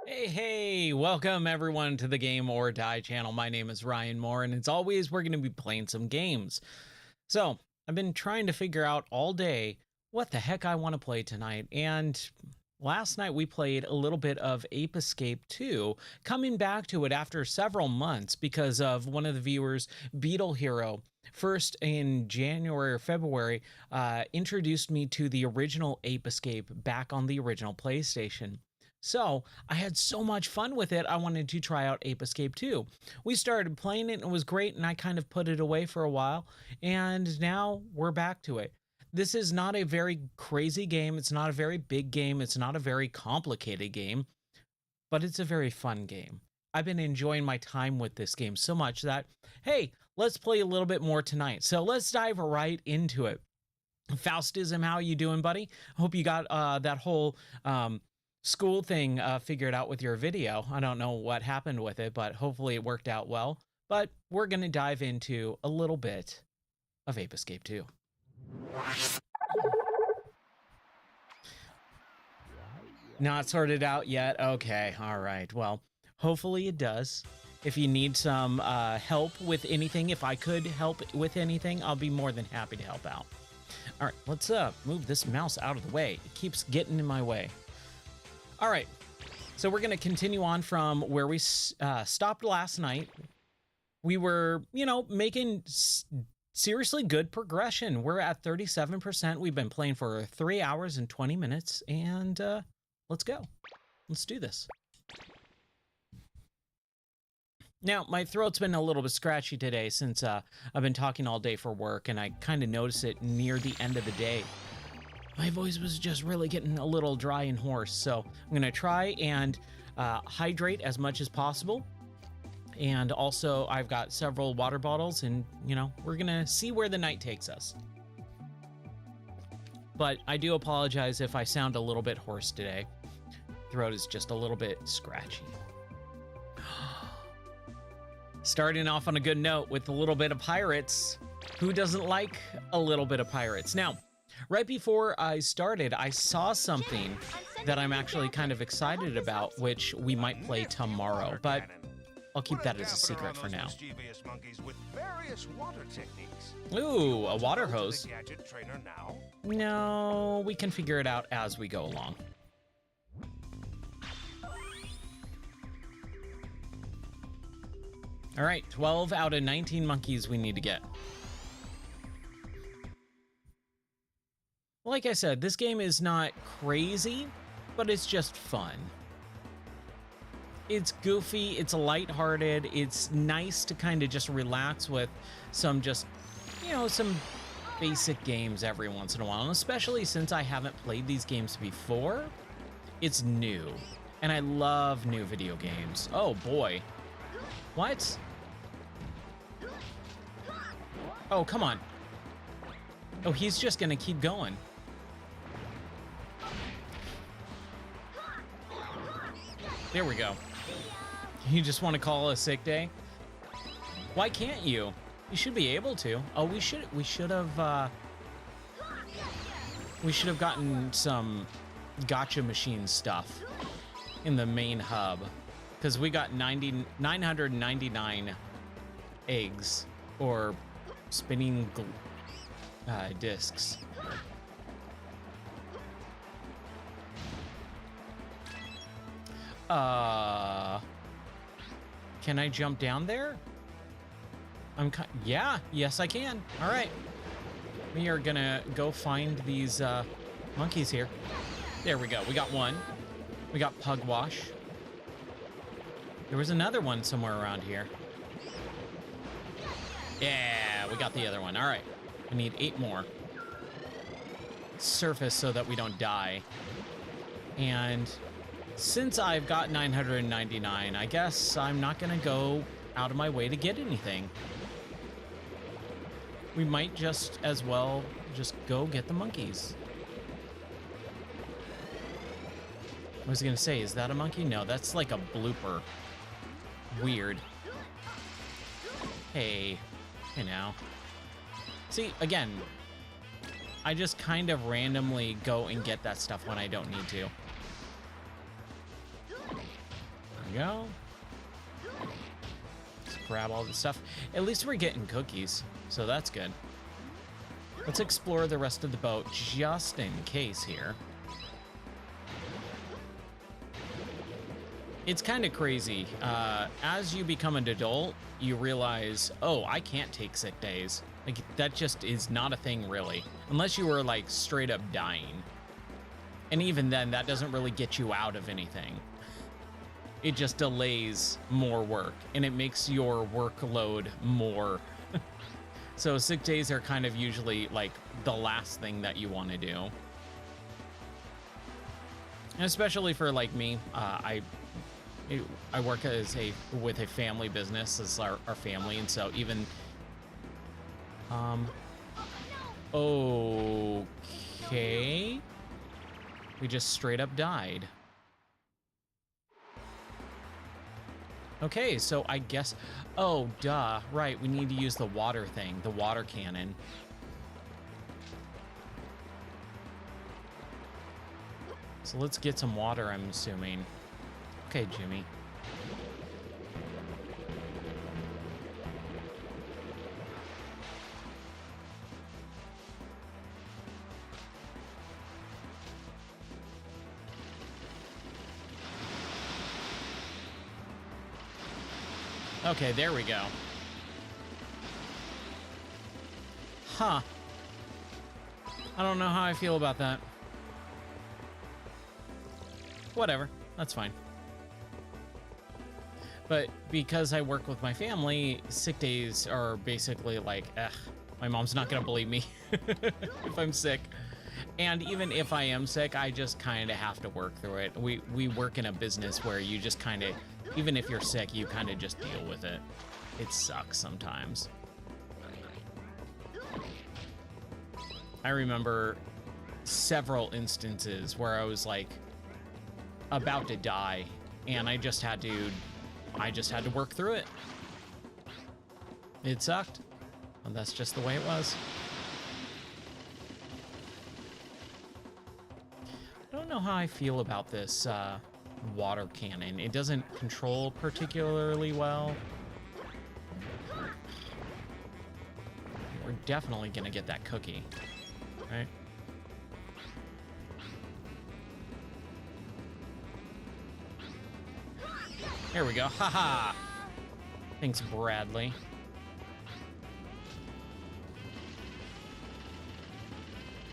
Hey, welcome everyone to the Game or Die channel. My name is Ryan Moore, and as always, we're going to be playing some games. So, I've been trying to figure out all day what the heck I want to play tonight, and last night we played a little bit of Ape Escape 2, coming back to it after several months because of one of the viewers, Beetle Hero, first in January or February, introduced me to the original Ape Escape back on the original PlayStation. So I had so much fun with it, I wanted to try out Ape Escape 2. We started playing it and it was great, and I kind of put it away for a while, and now we're back to it. This is not a very crazy game, it's not a very big game, it's not a very complicated game, but it's a very fun game. I've been enjoying my time with this game so much that, hey, let's play a little bit more tonight. So let's dive right into it. Faustism, how you doing, buddy? Hope you got that whole school thing figured out with your video. I don't know what happened with it, but hopefully it worked out well. But we're going to dive into a little bit of Ape Escape 2. Not sorted out yet? Okay, all right. Well, hopefully it does. If you need some help with anything, if I could help with anything, I'll be more than happy to help out. All right, let's move this mouse out of the way. It keeps getting in my way. All right, so we're going to continue on from where we stopped last night. We were, making seriously good progression. We're at 37%. We've been playing for 3 hours and 20 minutes, and let's go. Let's do this. Now, my throat's been a little bit scratchy today since I've been talking all day for work, and I kind of noticed it near the end of the day. My voice was just really getting a little dry and hoarse, so I'm going to try and hydrate as much as possible. And also, I've got several water bottles, and, we're going to see where the night takes us. But I do apologize if I sound a little bit hoarse today. Throat is just a little bit scratchy. Starting off on a good note with a little bit of pirates. Who doesn't like a little bit of pirates? Now, right before I started, I saw something that I'm actually kind of excited about, which we might play tomorrow, but I'll keep that as a secret for now. Ooh, a water hose. No, we can figure it out as we go along. All right, 12 out of 19 monkeys we need to get. Like I said, this game is not crazy, but it's just fun. It's goofy, it's lighthearted, it's nice to kind of just relax with some some basic games every once in a while, and especially since I haven't played these games before, it's new, and I love new video games. Oh boy. What? Oh, come on. Oh, he's just gonna keep going. There we go. You just want to call a sick day? Why can't you? You should be able to. Oh, we should have gotten some gotcha machine stuff in the main hub, because we got 999 eggs or spinning discs. Can I jump down there? Yeah, yes I can. All right. We are gonna go find these monkeys here. There we go, we got one. We got Pugwash. There was another one somewhere around here. Yeah, we got the other one. All right, we need 8 more. Surface so that we don't die. And since I've got 999, I guess I'm not gonna go out of my way to get anything. We might just as well just go get the monkeys. I was gonna say, is that a monkey? No, that's like a blooper. Weird. Hey now. See, again, I just kind of randomly go and get that stuff when I don't need to. we go. Let's grab all the stuff. At least we're getting cookies, so that's good. Let's explore the rest of the boat just in case here. It's kind of crazy. As you become an adult, you realize, oh, I can't take sick days. Like, that just is not a thing, really. Unless you were, like, straight up dying. And even then, that doesn't really get you out of anything. It just delays more work, and it makes your workload more. So sick days are kind of usually, like, the last thing that you want to do. And especially for, like, me, I work with a family business as our family, and so even okay, we just straight up died. Okay, so I guess, oh duh, right, we need to use the water thing, the water cannon. So let's get some water, I'm assuming. Okay, Jimmy. Okay, there we go. Huh. I don't know how I feel about that. Whatever, that's fine. But because I work with my family, sick days are basically like, my mom's not gonna believe me if I'm sick. And even if I am sick, I just kind of have to work through it. We work in a business where you just kind of, even if you're sick, you kind of just deal with it. It sucks sometimes. I remember several instances where I was like about to die, and I just had to work through it. It sucked, and that's just the way it was. I don't know how I feel about this water cannon. It doesn't control particularly well. We're definitely gonna get that cookie, right? There we go. Haha. Thanks, Bradley.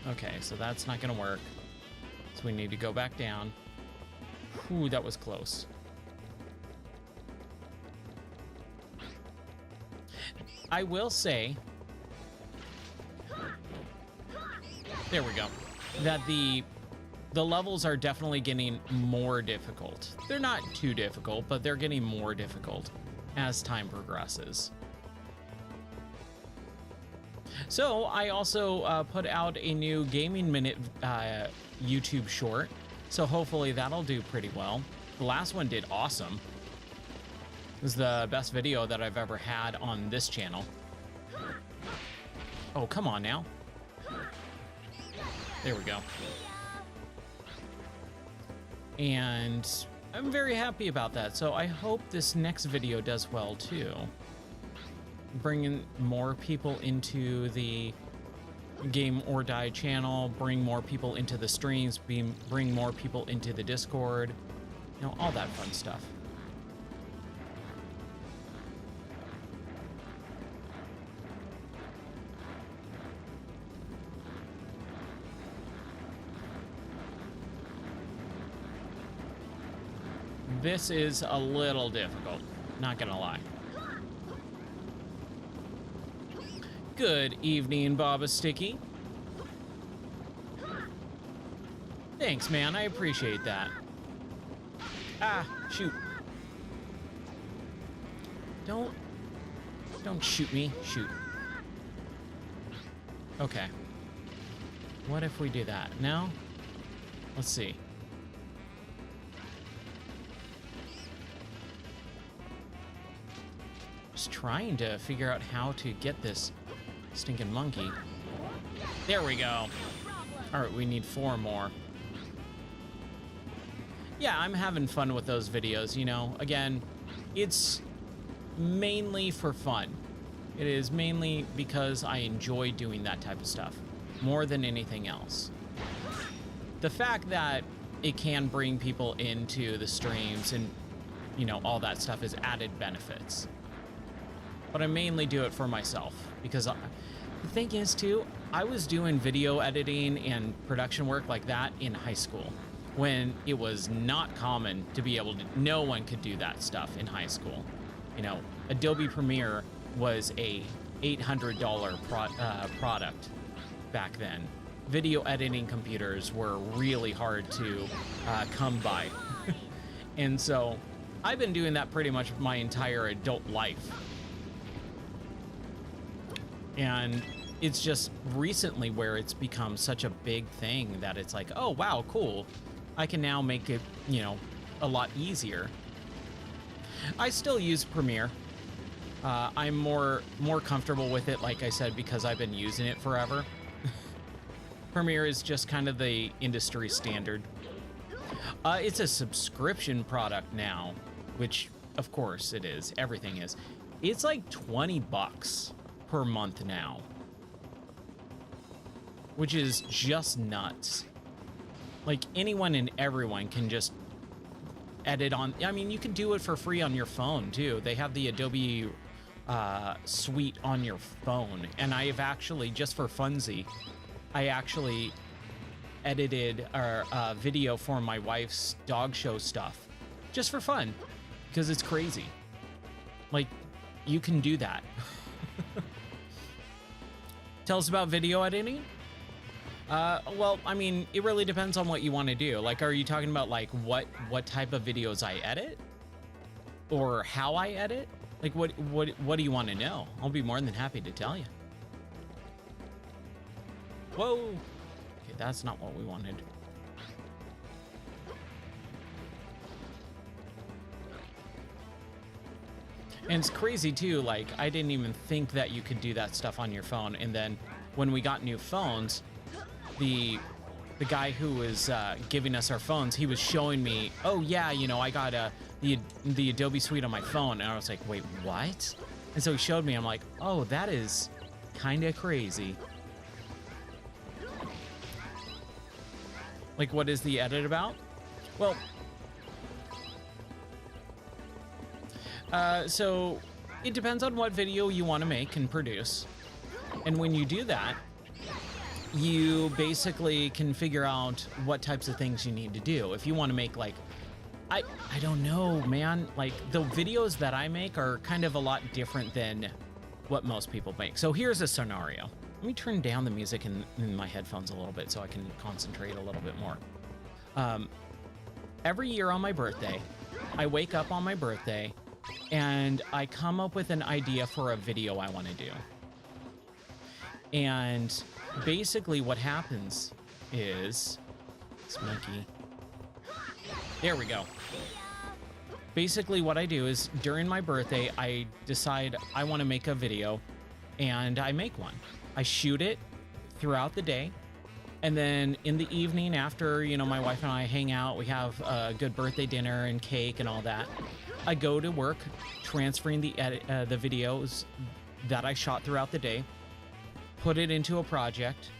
Okay, so that's not gonna work. So we need to go back down. Ooh, that was close. I will say, there we go, that the levels are definitely getting more difficult. They're not too difficult, but they're getting more difficult as time progresses. So I also put out a new Gaming Minute YouTube short, so hopefully that'll do pretty well. The last one did awesome. It was the best video that I've ever had on this channel. Oh, come on now. There we go. And I'm very happy about that, so I hope this next video does well too. Bringing more people into the Game or Die channel, bring more people into the streams, bring more people into the Discord, you know, all that fun stuff. This is a little difficult, not gonna lie. Good evening, Baba Sticky. Thanks, man, I appreciate that. Ah, shoot. Don't shoot me, shoot. Okay. What if we do that? No? Let's see. Just trying to figure out how to get this stinking monkey. There we go. All right, we need 4 more. yeah, I'm having fun with those videos, you know. Again, it's mainly for fun. It is mainly because I enjoy doing that type of stuff more than anything else. The fact that it can bring people into the streams and, you know, all that stuff is added benefits. But I mainly do it for myself because the thing is too, I was doing video editing and production work like that in high school when it was not common to be able to, no one could do that stuff in high school. You know, Adobe Premiere was a $800 product back then. Video editing computers were really hard to come by. And so I've been doing that pretty much my entire adult life. And it's just recently where it's become such a big thing that it's like, oh, wow, cool. I can now make it, you know, a lot easier. I still use Premiere. I'm more comfortable with it, like I said, because I've been using it forever. Premiere is just kind of the industry standard. It's a subscription product now, which of course it is. Everything is. It's like 20 bucks per month now, which is just nuts. Like anyone and everyone can just edit on. I mean, you can do it for free on your phone too. They have the Adobe suite on your phone, and I have actually, just for funsy, I actually edited a video for my wife's dog show stuff just for fun because it's crazy. Like, you can do that. Tell us about video editing. Well, I mean, it really depends on what you want to do. Like, are you talking about like what type of videos I edit, or how I edit? Like, what do you want to know? I'll be more than happy to tell you. Whoa. Okay, that's not what we wanted. And it's crazy too, like, I didn't even think that you could do that stuff on your phone. And then when we got new phones, the guy who was giving us our phones, he was showing me, oh yeah, you know, I got the Adobe suite on my phone. And I was like, wait, what? And so he showed me, I'm like, oh, that is kind of crazy. Like, what is the edit about? Well, so it depends on what video you want to make and produce. And when you do that, you basically can figure out what types of things you need to do. If you want to make, like, I don't know, man. Like, the videos that I make are kind of a lot different than what most people make. So here's a scenario. Let me turn down the music in my headphones a little bit so I can concentrate a little bit more. Every year on my birthday, I wake up on my birthday and I come up with an idea for a video I want to do. And basically what happens is, this monkey, there we go. Basically what I do is during my birthday, I decide I want to make a video and I make one. I shoot it throughout the day. And then in the evening after, you know, my wife and I hang out, we have a good birthday dinner and cake and all that. I go to work transferring the videos that I shot throughout the day, put it into a project,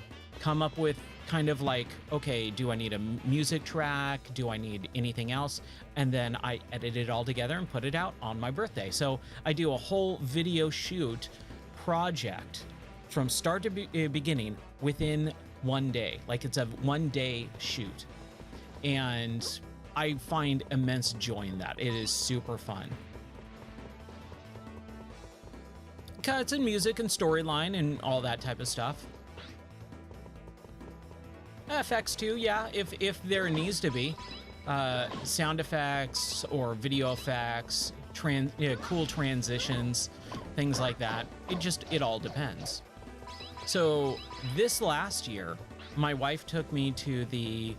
come up with kind of like, okay, do I need a music track? Do I need anything else? And then I edit it all together and put it out on my birthday. So I do a whole video shoot project from start to beginning within one day. Like, it's a 1 day shoot. And I find immense joy in that. It is super fun. Cuts and music and storyline and all that type of stuff. Effects too, yeah, if there needs to be. Sound effects or video effects, cool transitions, things like that. It all depends. So this last year, my wife took me to the,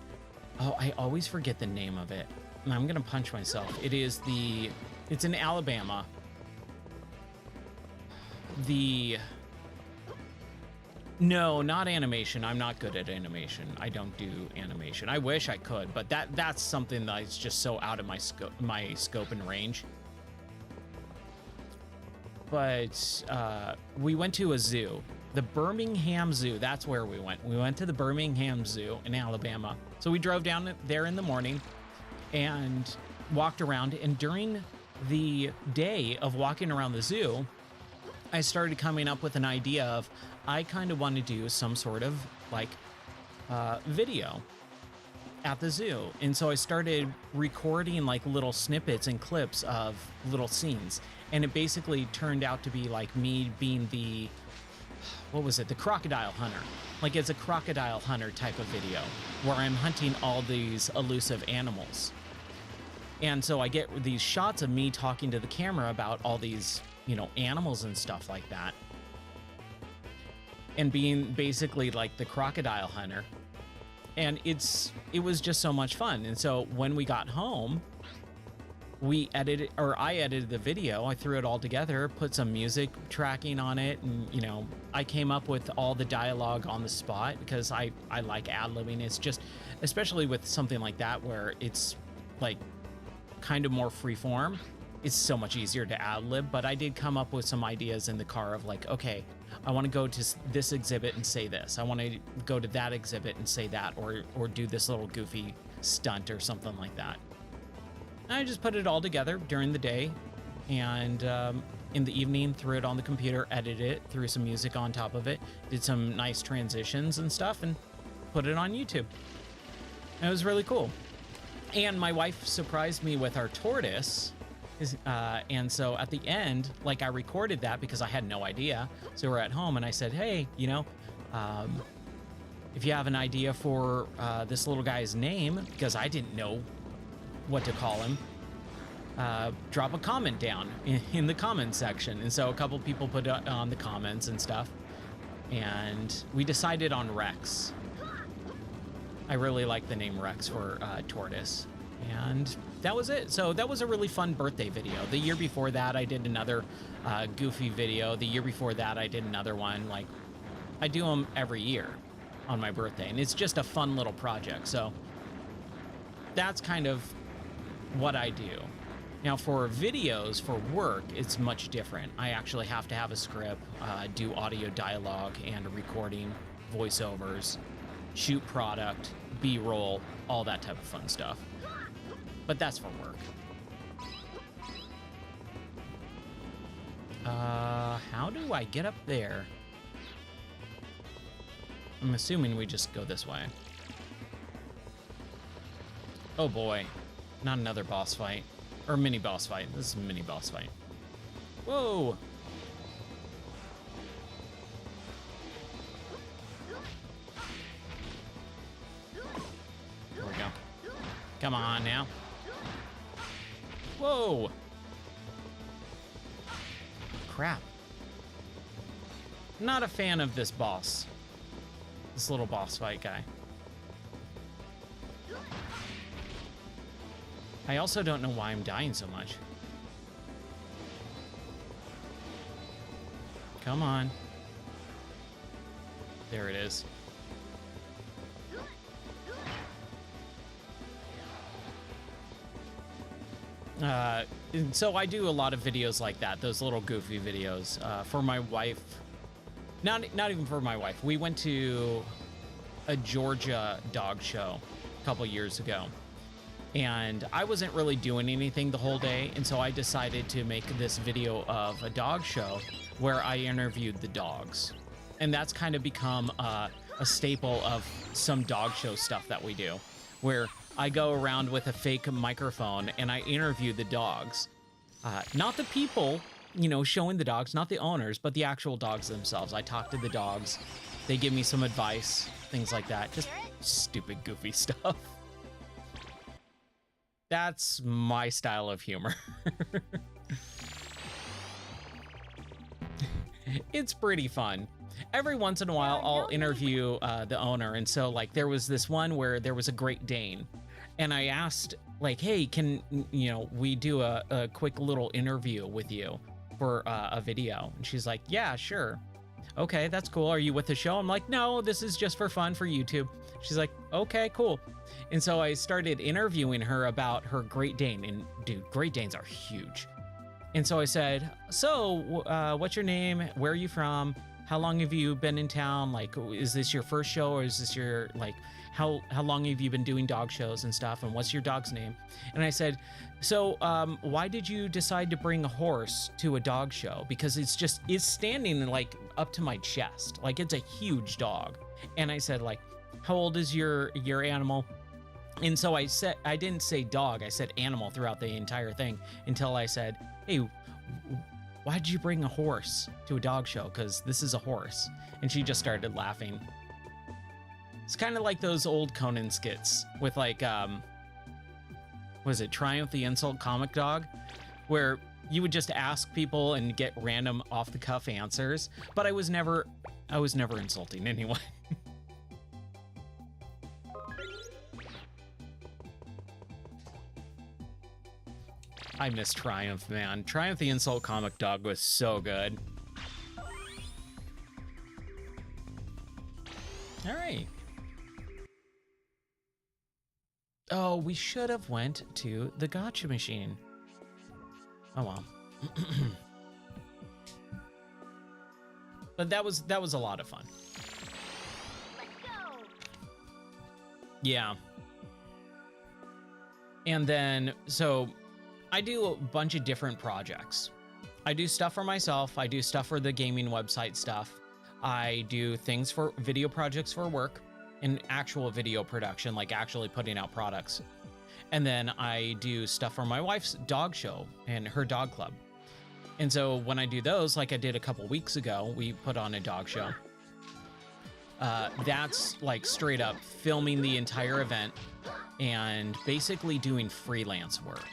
oh, I always forget the name of it. And I'm gonna punch myself. It's in Alabama. No, not animation. I'm not good at animation. I don't do animation. I wish I could, but that's something that's just so out of my scope and range. But we went to a zoo, the Birmingham Zoo. That's where we went. We went to the Birmingham Zoo in Alabama. So we drove down there in the morning and walked around. And during the day of walking around the zoo, I started coming up with an idea of I kind of want to do some sort of like video at the zoo. And so I started recording like little snippets and clips of little scenes. And it basically turned out to be like me being the, what was it? The crocodile hunter. Like it's a crocodile hunter type of video where I'm hunting all these elusive animals. And so I get these shots of me talking to the camera about all these, you know, animals and stuff like that. And being basically like the crocodile hunter. And it was just so much fun. And so when we got home, I edited the video. I threw it all together, put some music tracking on it. And, you know, I came up with all the dialogue on the spot because I like ad-libbing. It's just, especially with something like that where it's like kind of more free form, it's so much easier to ad-lib. But I did come up with some ideas in the car of like, okay, I want to go to this exhibit and say this. I want to go to that exhibit and say that, or do this little goofy stunt or something like that. I just put it all together during the day, and in the evening threw it on the computer, edited it, threw some music on top of it, did some nice transitions and stuff, and put it on YouTube. And it was really cool. And my wife surprised me with our tortoise. And so at the end, like I recorded that because I had no idea. So we're at home and I said, hey, you know, if you have an idea for this little guy's name, because I didn't know what to call him, drop a comment down in the comment section. And so a couple people put it on the comments and stuff. And we decided on Rex. I really like the name Rex for tortoise. And that was it. So that was a really fun birthday video. The year before that, I did another goofy video. The year before that, I did another one. Like, I do them every year on my birthday. And it's just a fun little project. So that's kind of what I do. Now for videos, for work, it's much different. I actually have to have a script, do audio dialogue and recording, voiceovers, shoot product, B-roll, all that type of fun stuff. But that's for work. How do I get up there? I'm assuming we just go this way. Oh boy, not another boss fight. Or mini boss fight. This is a mini boss fight. Whoa! There we go. Come on now. Whoa! Crap. Not a fan of this boss. This little boss fight guy. I also don't know why I'm dying so much. Come on. There it is. And so I do a lot of videos like that, those little goofy videos for my wife. Not even for my wife. We went to a Georgia dog show a couple years ago. And I wasn't really doing anything the whole day, and so I decided to make this video of a dog show where I interviewed the dogs. And that's kind of become a staple of some dog show stuff that we do, where I go around with a fake microphone and I interview the dogs. Not the people, you know, showing the dogs, not the owners, but the actual dogs themselves. I talk to the dogs. They give me some advice, things like that. Just stupid, goofy stuff. That's my style of humor. It's pretty fun. Every once in a while, I'll interview the owner. And so, like, there was this one where there was a Great Dane. And I asked, like, hey, can, you know, we do a quick little interview with you for a video? And she's like, yeah, sure. okay, that's cool. Are you with the show? I'm like, no, this is just for fun for YouTube. She's like, okay, cool. And so I started interviewing her about her Great Dane. And dude, Great Danes are huge. And so I said, so what's your name? Where are you from? How long have you been in town? Like, is this your first show, or is this your, like, how long have you been doing dog shows and stuff? And what's your dog's name? And I said, so why did you decide to bring a horse to a dog show? Because it's standing like up to my chest. Like, it's a huge dog. And I said, like, how old is your animal? And so I didn't say dog, I said animal throughout the entire thing, until I said, hey, why did you bring a horse to a dog show? Because this is a horse. And she just started laughing. It's kind of like those old Conan skits with, like, was it Triumph the Insult Comic Dog? Where you would just ask people and get random off the cuff answers, but I was never insulting anyone. I miss Triumph, man. Triumph the Insult Comic Dog was so good. All right. Oh, we should have went to the gotcha machine. Oh well. But that was a lot of fun. Let's go. Yeah. And then, so I do a bunch of different projects. I do stuff for myself. I do stuff for the gaming website stuff. I do things for video projects for work and actual video production, like actually putting out products. And then I do stuff for my wife's dog show and her dog club. And so when I do those, like I did a couple weeks ago, we put on a dog show. That's like straight up filming the entire event and basically doing freelance work,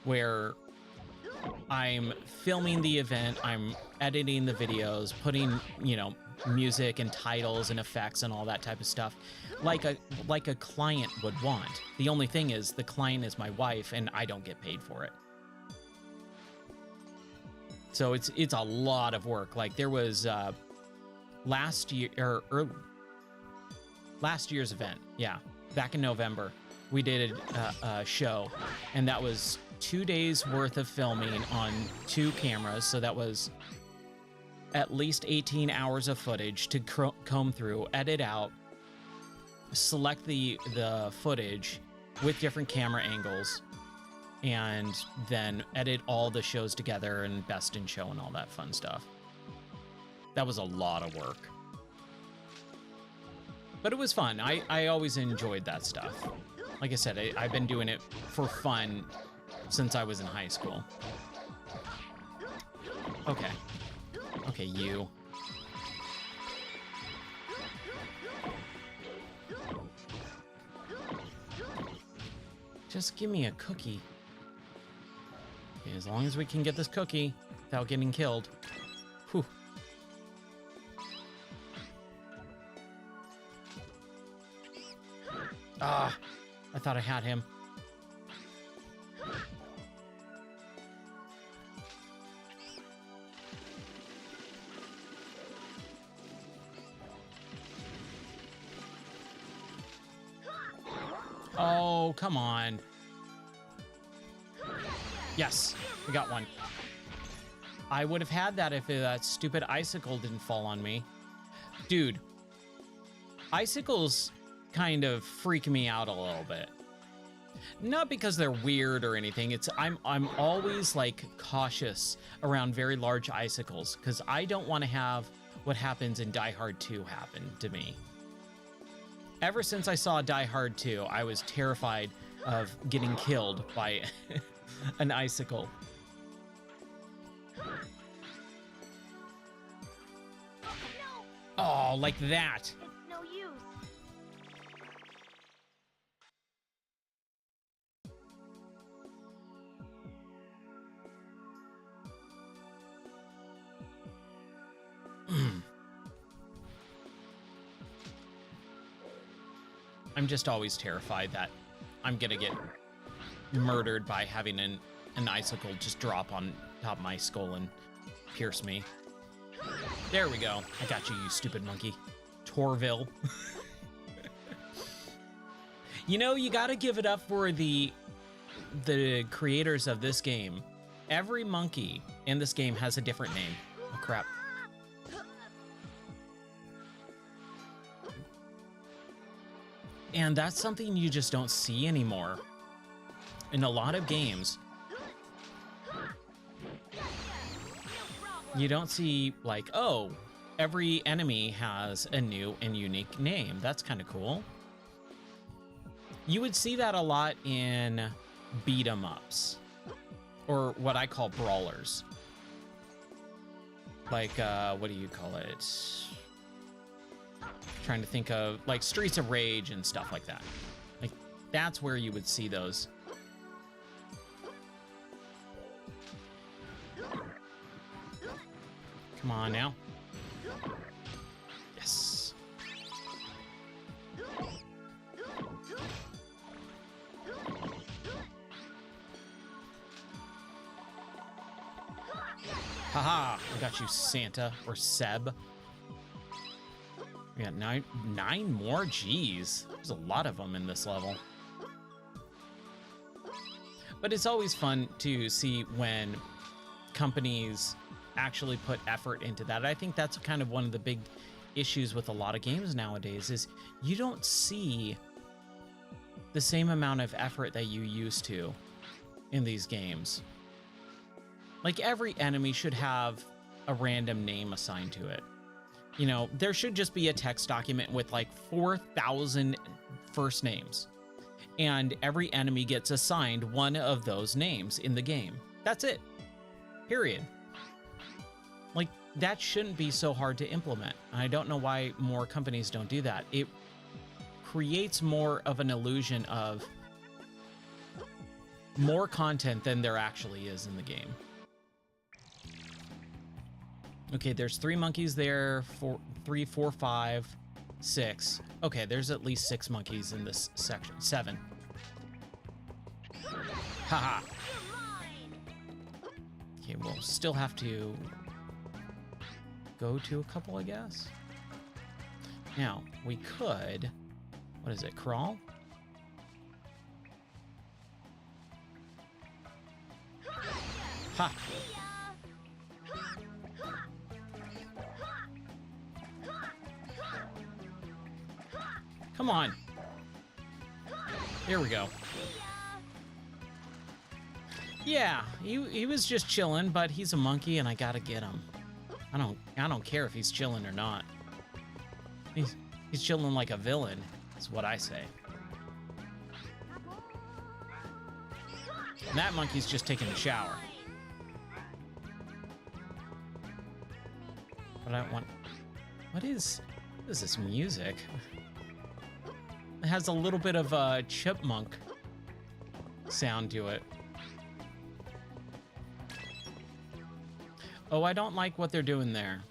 where I'm filming the event, I'm editing the videos, putting, you know, music and titles and effects and all that type of stuff, like a client would want. The only thing is the client is my wife and I don't get paid for it. So it's a lot of work. Like there was last year's event, yeah, back in November, we did a show, and that was 2 days worth of filming on 2 cameras. So that was at least 18 hours of footage to comb through, edit out, select the footage with different camera angles, and then edit all the shows together and best in show and all that fun stuff. That was a lot of work. But it was fun. I always enjoyed that stuff. Like I said, I've been doing it for fun since I was in high school. Okay. Okay, you. Just give me a cookie. Okay, as long as we can get this cookie without getting killed. Whew. Ah, I thought I had him. Oh, come on. Yes, we got one. I would have had that if that stupid icicle didn't fall on me. Dude, icicles kind of freak me out a little bit. Not because they're weird or anything. It's I'm always like cautious around very large icicles because I don't want to have what happens in Die Hard 2 happen to me. Ever since I saw Die Hard 2, I was terrified of getting killed by an icicle. Oh, like that. It's no use. I'm just always terrified that I'm gonna get murdered by having an icicle just drop on top of my skull and pierce me. There we go. I got you, you stupid monkey. Torville. You know, you gotta give it up for the creators of this game. Every monkey in this game has a different name. Oh, crap. And that's something you just don't see anymore. In a lot of games, you don't see, like, oh, every enemy has a new and unique name. That's kind of cool. You would see that a lot in beat 'em ups, or what I call brawlers. Like, what do you call it? Trying to think of, like, Streets of Rage and stuff like that. Like, that's where you would see those. Come on now. Yes. Haha, I got you, Santa, or Seb. We got nine more? Jeez, there's a lot of them in this level. But it's always fun to see when companies actually put effort into that. I think that's kind of one of the big issues with a lot of games nowadays is you don't see the same amount of effort that you used to in these games. Like, every enemy should have a random name assigned to it. You know, there should just be a text document with like 4,000 first names, and every enemy gets assigned one of those names in the game. That's it. Period. Like, that shouldn't be so hard to implement. I don't know why more companies don't do that. It creates more of an illusion of more content than there actually is in the game. Okay, there's 3 monkeys there, 3, 4, 5, 6. Okay, there's at least 6 monkeys in this section. 7. Haha. Okay, we'll still have to go to a couple, I guess. Now, we could, what is it, crawl? Ha! Come on. There we go. Yeah, he was just chilling, but he's a monkey and I gotta get him. I don't care if he's chilling or not. He's chilling like a villain, is what I say. And that monkey's just taking a shower. But I want... What is this music? It has a little bit of a chipmunk sound to it. Oh, I don't like what they're doing there.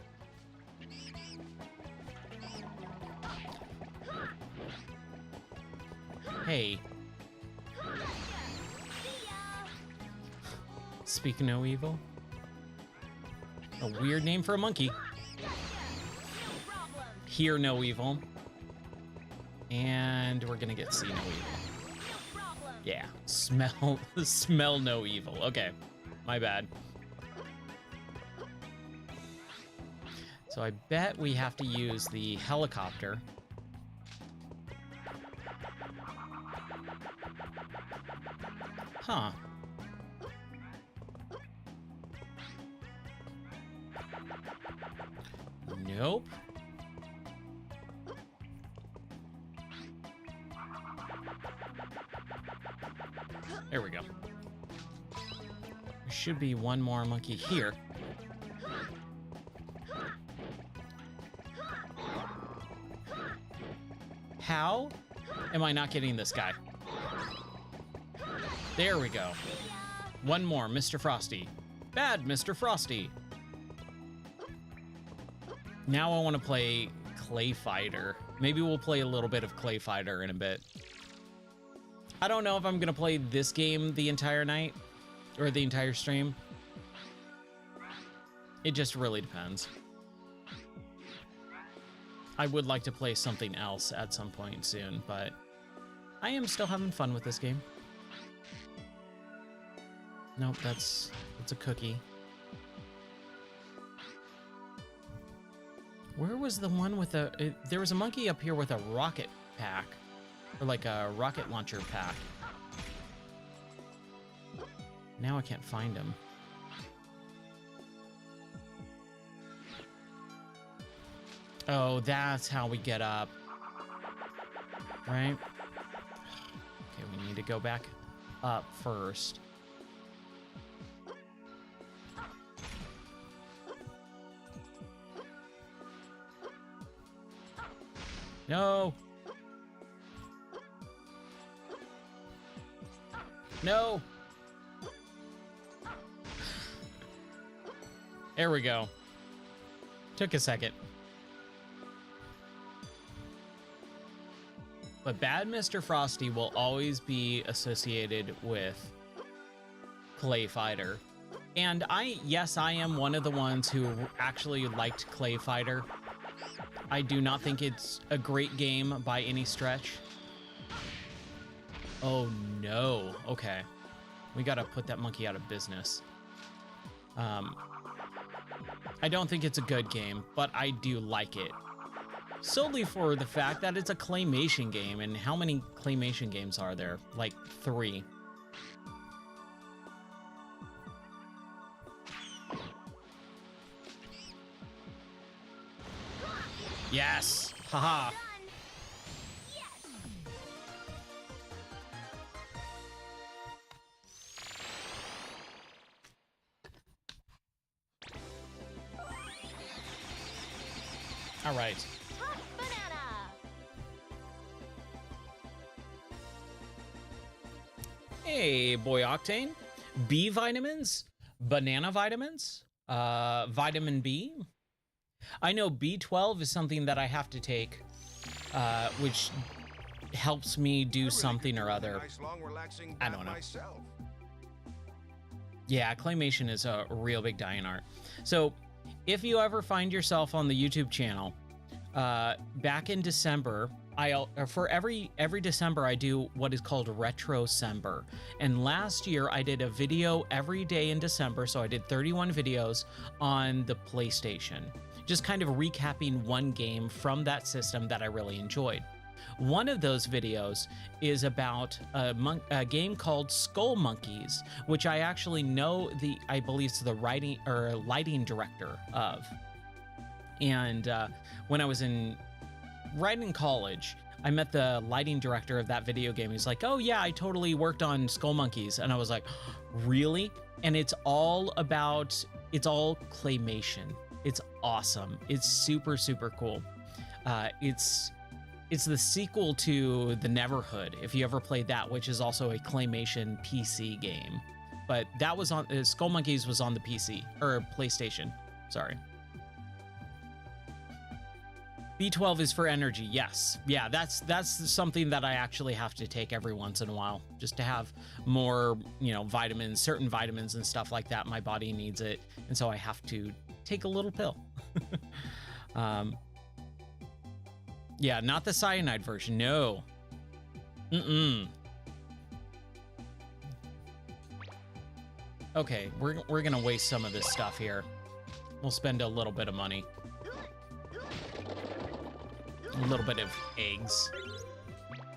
Hey. Speak no evil. A weird name for a monkey. Hear no evil. And we're gonna get see no evil. Yeah, smell no evil. Okay, my bad. So I bet we have to use the helicopter. Huh. Nope. There we go. There should be one more monkey here. How am I not getting this guy? There we go. One more, Mr. Frosty. Bad Mr. Frosty. Now I want to play Clay Fighter. Maybe we'll play a little bit of Clay Fighter in a bit. I don't know if I'm going to play this game the entire night or the entire stream. It just really depends. I would like to play something else at some point soon, but I am still having fun with this game. Nope, that's a cookie. Where was the one with there was a monkey up here with a rocket pack, or like a rocket launcher pack. Now I can't find him. Oh, that's how we get up. Right? Okay, we need to go back up first. No. No. There we go. Took a second. But bad Mr. Frosty will always be associated with Clay Fighter. And yes, I am one of the ones who actually liked Clay Fighter. I do not think it's a great game by any stretch. Oh no. Okay. We gotta put that monkey out of business. I don't think it's a good game, but I do like it. Solely for the fact that it's a claymation game, and how many claymation games are there? Like 3. Yes! Haha! All right. Banana. Hey, Boy Octane. B vitamins? Banana vitamins? Vitamin B? I know B12 is something that I have to take, which helps me do something or other. I don't know. Yeah, claymation is a real big dying art. So if you ever find yourself on the YouTube channel, back in December, for every December I do what is called Retrocember. And last year I did a video every day in December, so I did 31 videos on the PlayStation, just kind of recapping one game from that system that I really enjoyed. One of those videos is about a game called Skull Monkeys, which I actually know I believe it's the lighting director of. And when I was right in college, I met the lighting director of that video game. He's like, "Oh yeah, I totally worked on Skull Monkeys," and I was like, "Really?" And it's all claymation. It's awesome. It's super, super cool. It's the sequel to The Neverhood, if you ever played that, which is also a claymation PC game. But that was on Skull Monkeys was on the PC or PlayStation. Sorry. B12 is for energy. Yes. Yeah, that's something that I actually have to take every once in a while just to have more, vitamins, certain vitamins and stuff like that. My body needs it. And so I have to take a little pill. Yeah, not the cyanide version. No. Okay, we're gonna waste some of this stuff here. We'll spend a little bit of money. A little bit of eggs.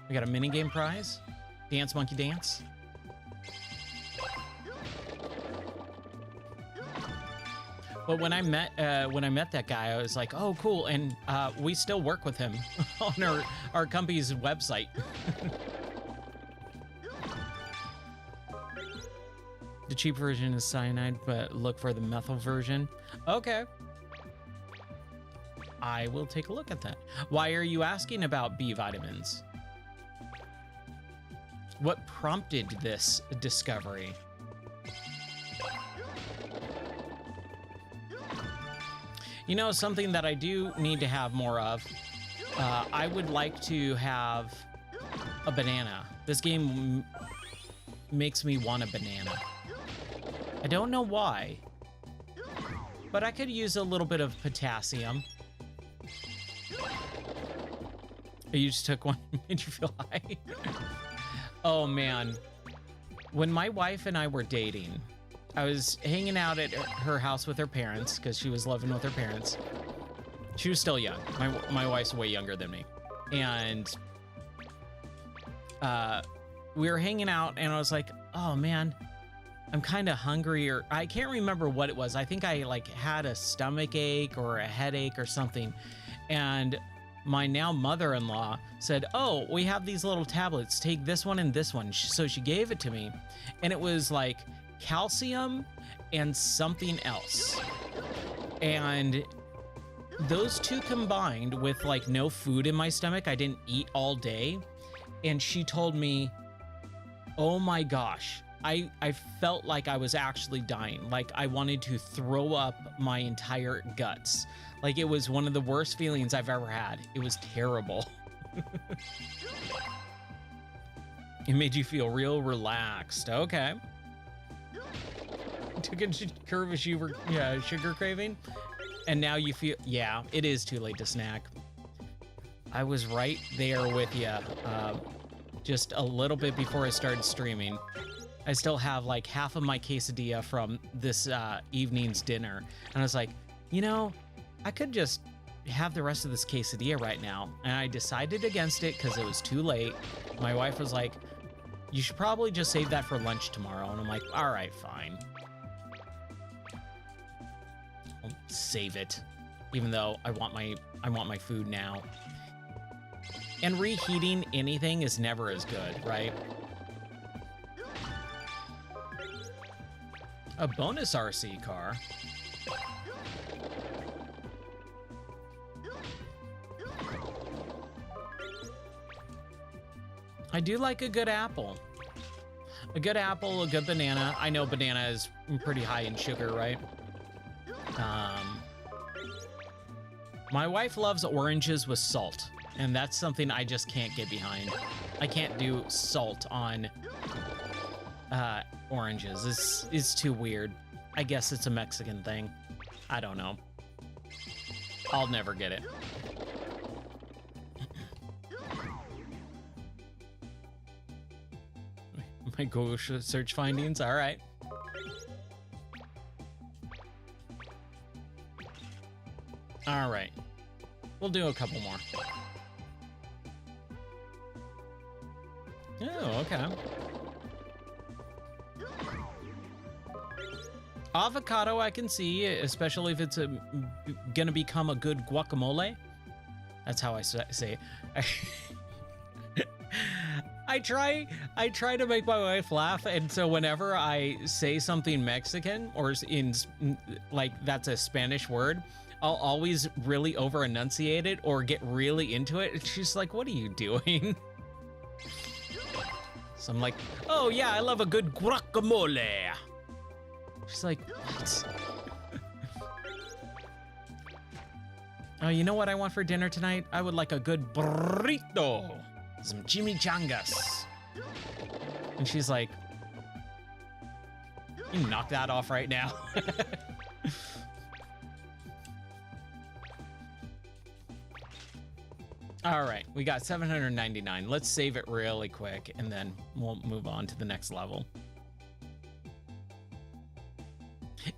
We got a minigame prize. Dance Monkey Dance. But when I met that guy, I was like, "Oh, cool!" And we still work with him on our company's website. The cheap version is cyanide, but look for the methyl version. Okay. I will take a look at that. Why are you asking about B vitamins? What prompted this discovery? Something that I do need to have more of. I would like to have a banana. This game makes me want a banana. I don't know why, but I could use a little bit of potassium. You just took one, made you feel high. Oh man, when my wife and I were dating, I was hanging out at her house with her parents because she was living with her parents. She was still young. My wife's way younger than me, and we were hanging out, and I was like, "Oh man, I'm kind of hungry," or I can't remember what it was. I think I like had a stomach ache or a headache or something, and my now mother-in-law said, "Oh, we have these little tablets. Take this one and this one." So she gave it to me, and it was like calcium and something else. And those two combined with like no food in my stomach, I didn't eat all day. And she told me, oh my gosh, I felt like I was actually dying. Like I wanted to throw up my entire guts. Like it was one of the worst feelings I've ever had. It was terrible. It made you feel real relaxed. Okay. Took a curve of sugar craving, and now you feel, yeah, it is too late to snack. I was right there with you, just a little bit before I started streaming. I still have like half of my quesadilla from this evening's dinner, and I was like, you know, I could just have the rest of this quesadilla right now. And I decided against it because it was too late. My wife was like, you should probably just save that for lunch tomorrow. And I'm like, all right, fine. I'll save it, even though I want my food now. And reheating anything is never as good, right? A bonus RC car. I do like a good apple. A good apple, a good banana. I know banana is pretty high in sugar, right? My wife loves oranges with salt, and that's something I just can't get behind. I can't do salt on oranges. It's too weird. I guess it's a Mexican thing. I don't know. I'll never get it. My Google search findings, all right. All right, we'll do a couple more. Oh, okay. Avocado I can see, especially if it's gonna become a good guacamole. That's how I say it. I try to make my wife laugh, and so whenever I say something Mexican or in like that's a Spanish word, I'll always really over enunciate it or get really into it. And she's like, "What are you doing?" So I'm like, "Oh yeah, I love a good guacamole." She's like, "What?" Oh, you know what I want for dinner tonight? I would like a good burrito. Some chimichangas. And she's like, you knock that off right now. All right, we got 799. Let's save it really quick, and then we'll move on to the next level.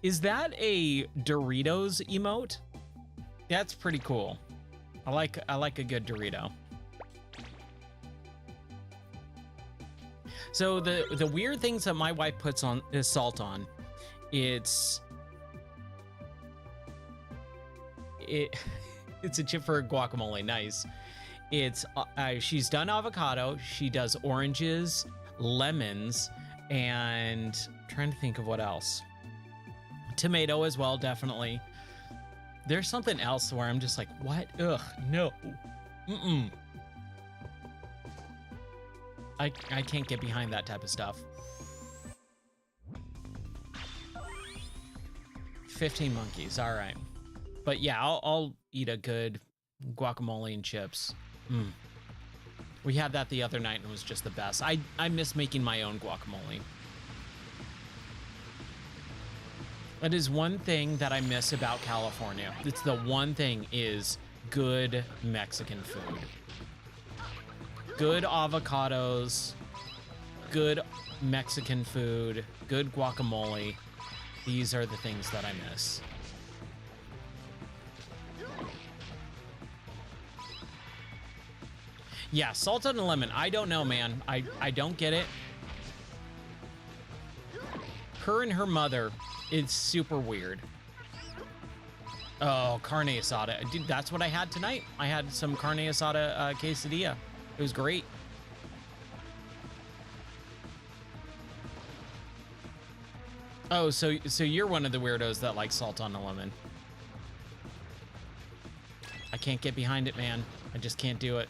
Is that a Doritos emote? That's pretty cool. I like a good Dorito. So the weird things that my wife puts on salt on, it's a chip for guacamole. Nice. It's she's done avocado. She does oranges, lemons, and I'm trying to think of what else. Tomato as well, definitely. There's something else where I'm just like, what? Ugh, no. Mm-mm. I can't get behind that type of stuff. 15 monkeys, all right. But yeah, I'll eat a good guacamole and chips. We had that the other night and it was just the best. I miss making my own guacamole. That is one thing that I miss about California. It's the one thing is good Mexican food. good avocados, good Mexican food, good guacamole. These are the things that I miss. Yeah, salt on the lemon. I don't know, man. I don't get it. Her and her mother is super weird. Oh, carne asada. Dude, that's what I had tonight. I had some carne asada quesadilla. It was great. Oh, so you're one of the weirdos that likes salt on the lemon. I can't get behind it, man. I just can't do it.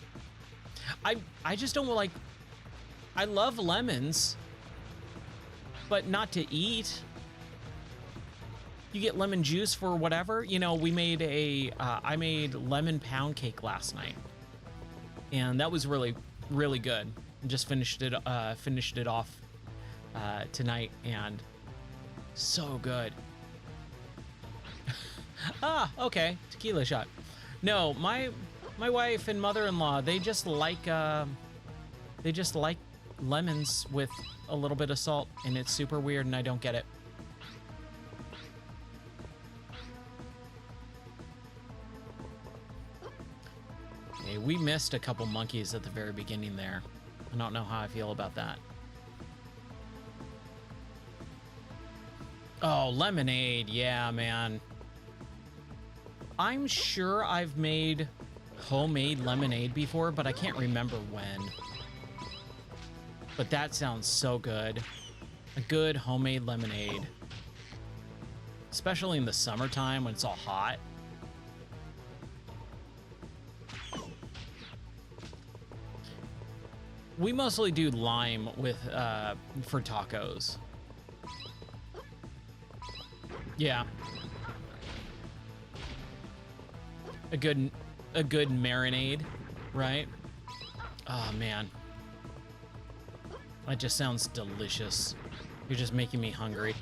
I just don't like... I love lemons, but not to eat. You get lemon juice for whatever. You know, we made a... I made lemon pound cake last night. And that was really, really good. And just finished it off tonight, and so good. Ah, okay. Tequila shot. No, my wife and mother-in-law, they just like lemons with a little bit of salt, and it's super weird, and I don't get it. Hey, we missed a couple monkeys at the very beginning there. I don't know how I feel about that. Oh, lemonade. Yeah, man. I'm sure I've made homemade lemonade before, but I can't remember when. But that sounds so good. A good homemade lemonade. Especially in the summertime when it's all hot. We mostly do lime with for tacos. Yeah. A good marinade, right? Oh man. That just sounds delicious. You're just making me hungry.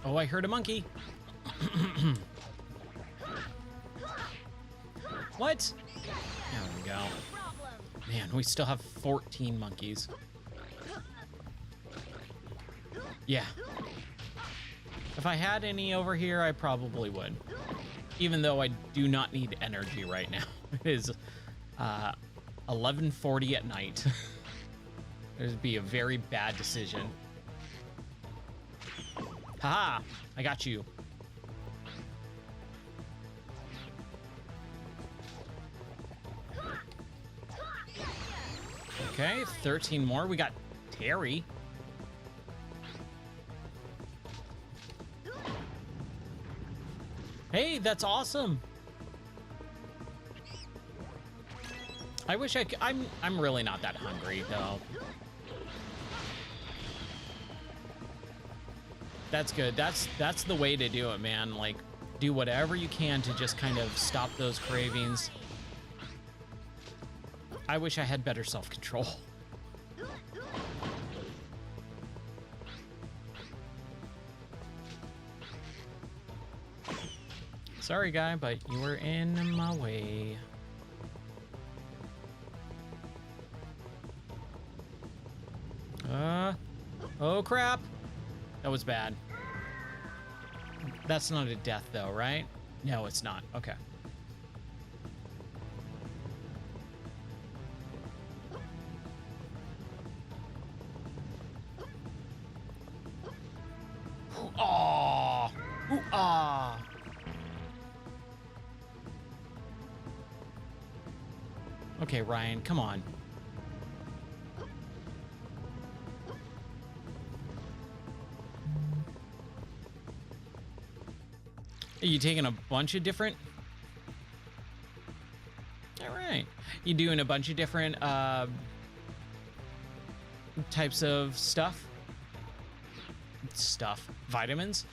Oh, I heard a monkey. What? There we go. Man, we still have 14 monkeys. Yeah. If I had any over here, I probably would. Even though I do not need energy right now. It is 11:40 at night. It would be a very bad decision. Haha! I got you. Okay, 13 more. We got Terry. Hey, that's awesome. I wish I could. I'm really not that hungry though. That's good. That's the way to do it, man. Like, do whatever you can to just kind of stop those cravings. I wish I had better self-control. Sorry, guy, but you were in my way. Oh crap. That was bad. That's not a death though, right? No, it's not. Okay. Oh, ah. Okay, Ryan, come on. Are you taking a bunch of different? All right. You doing a bunch of different types of stuff? Vitamins?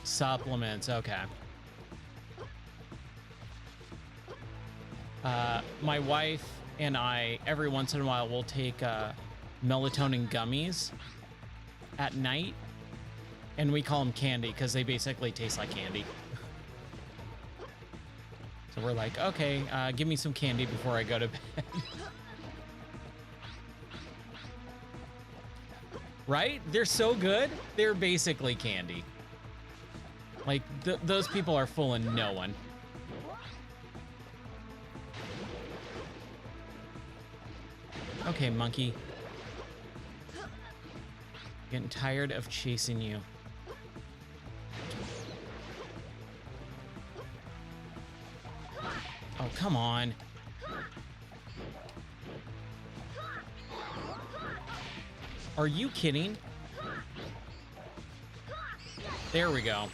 Supplements, okay. My wife and I, every once in a while, will take melatonin gummies at night, and we call them candy because they basically taste like candy. So we're like, okay, give me some candy before I go to bed. Right? They're so good. They're basically candy. Like, those people are fooling no one. Okay, monkey. Getting tired of chasing you. Oh, come on. Are you kidding? There we go.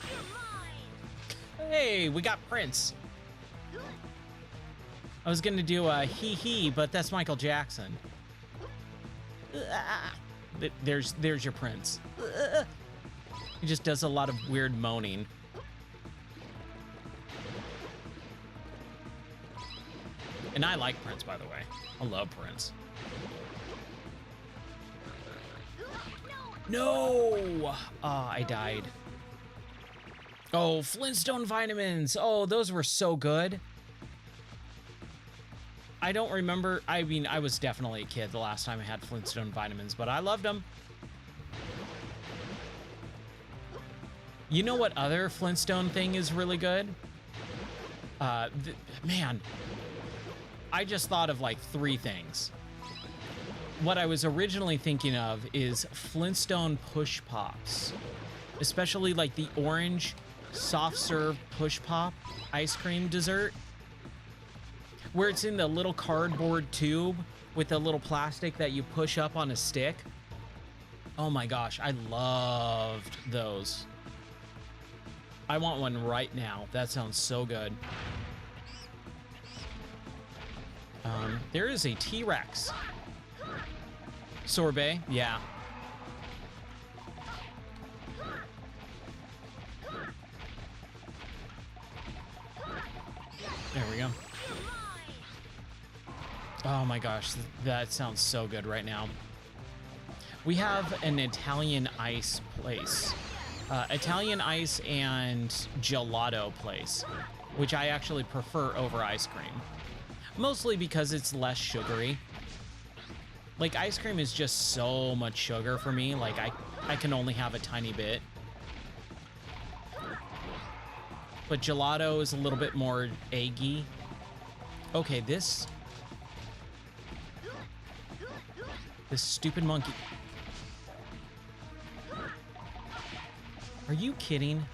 Hey, we got Prince. I was gonna do a hee, but that's Michael Jackson. There's your Prince. He just does a lot of weird moaning. And I like Prince, by the way. I love Prince. No! I died. Oh, Flintstone vitamins. Oh, those were so good. I don't remember. I mean, I was definitely a kid the last time I had Flintstone vitamins, but I loved them. You know what other Flintstone thing is really good? Man, I just thought of like 3 things. What I was originally thinking of is Flintstone push pops, especially like the orange soft serve push pop ice cream dessert, where it's in the little cardboard tube with a little plastic that you push up on a stick. Oh my gosh, I loved those. I want one right now. That sounds so good. There is a T-Rex. Sorbet, yeah. There we go. Oh my gosh, that sounds so good right now. We have an Italian ice place. Italian ice and gelato place, which I actually prefer over ice cream. Mostly because it's less sugary. Like, ice cream is just so much sugar for me. Like, I can only have a tiny bit. But gelato is a little bit more eggy. Okay, this stupid monkey. Are you kidding?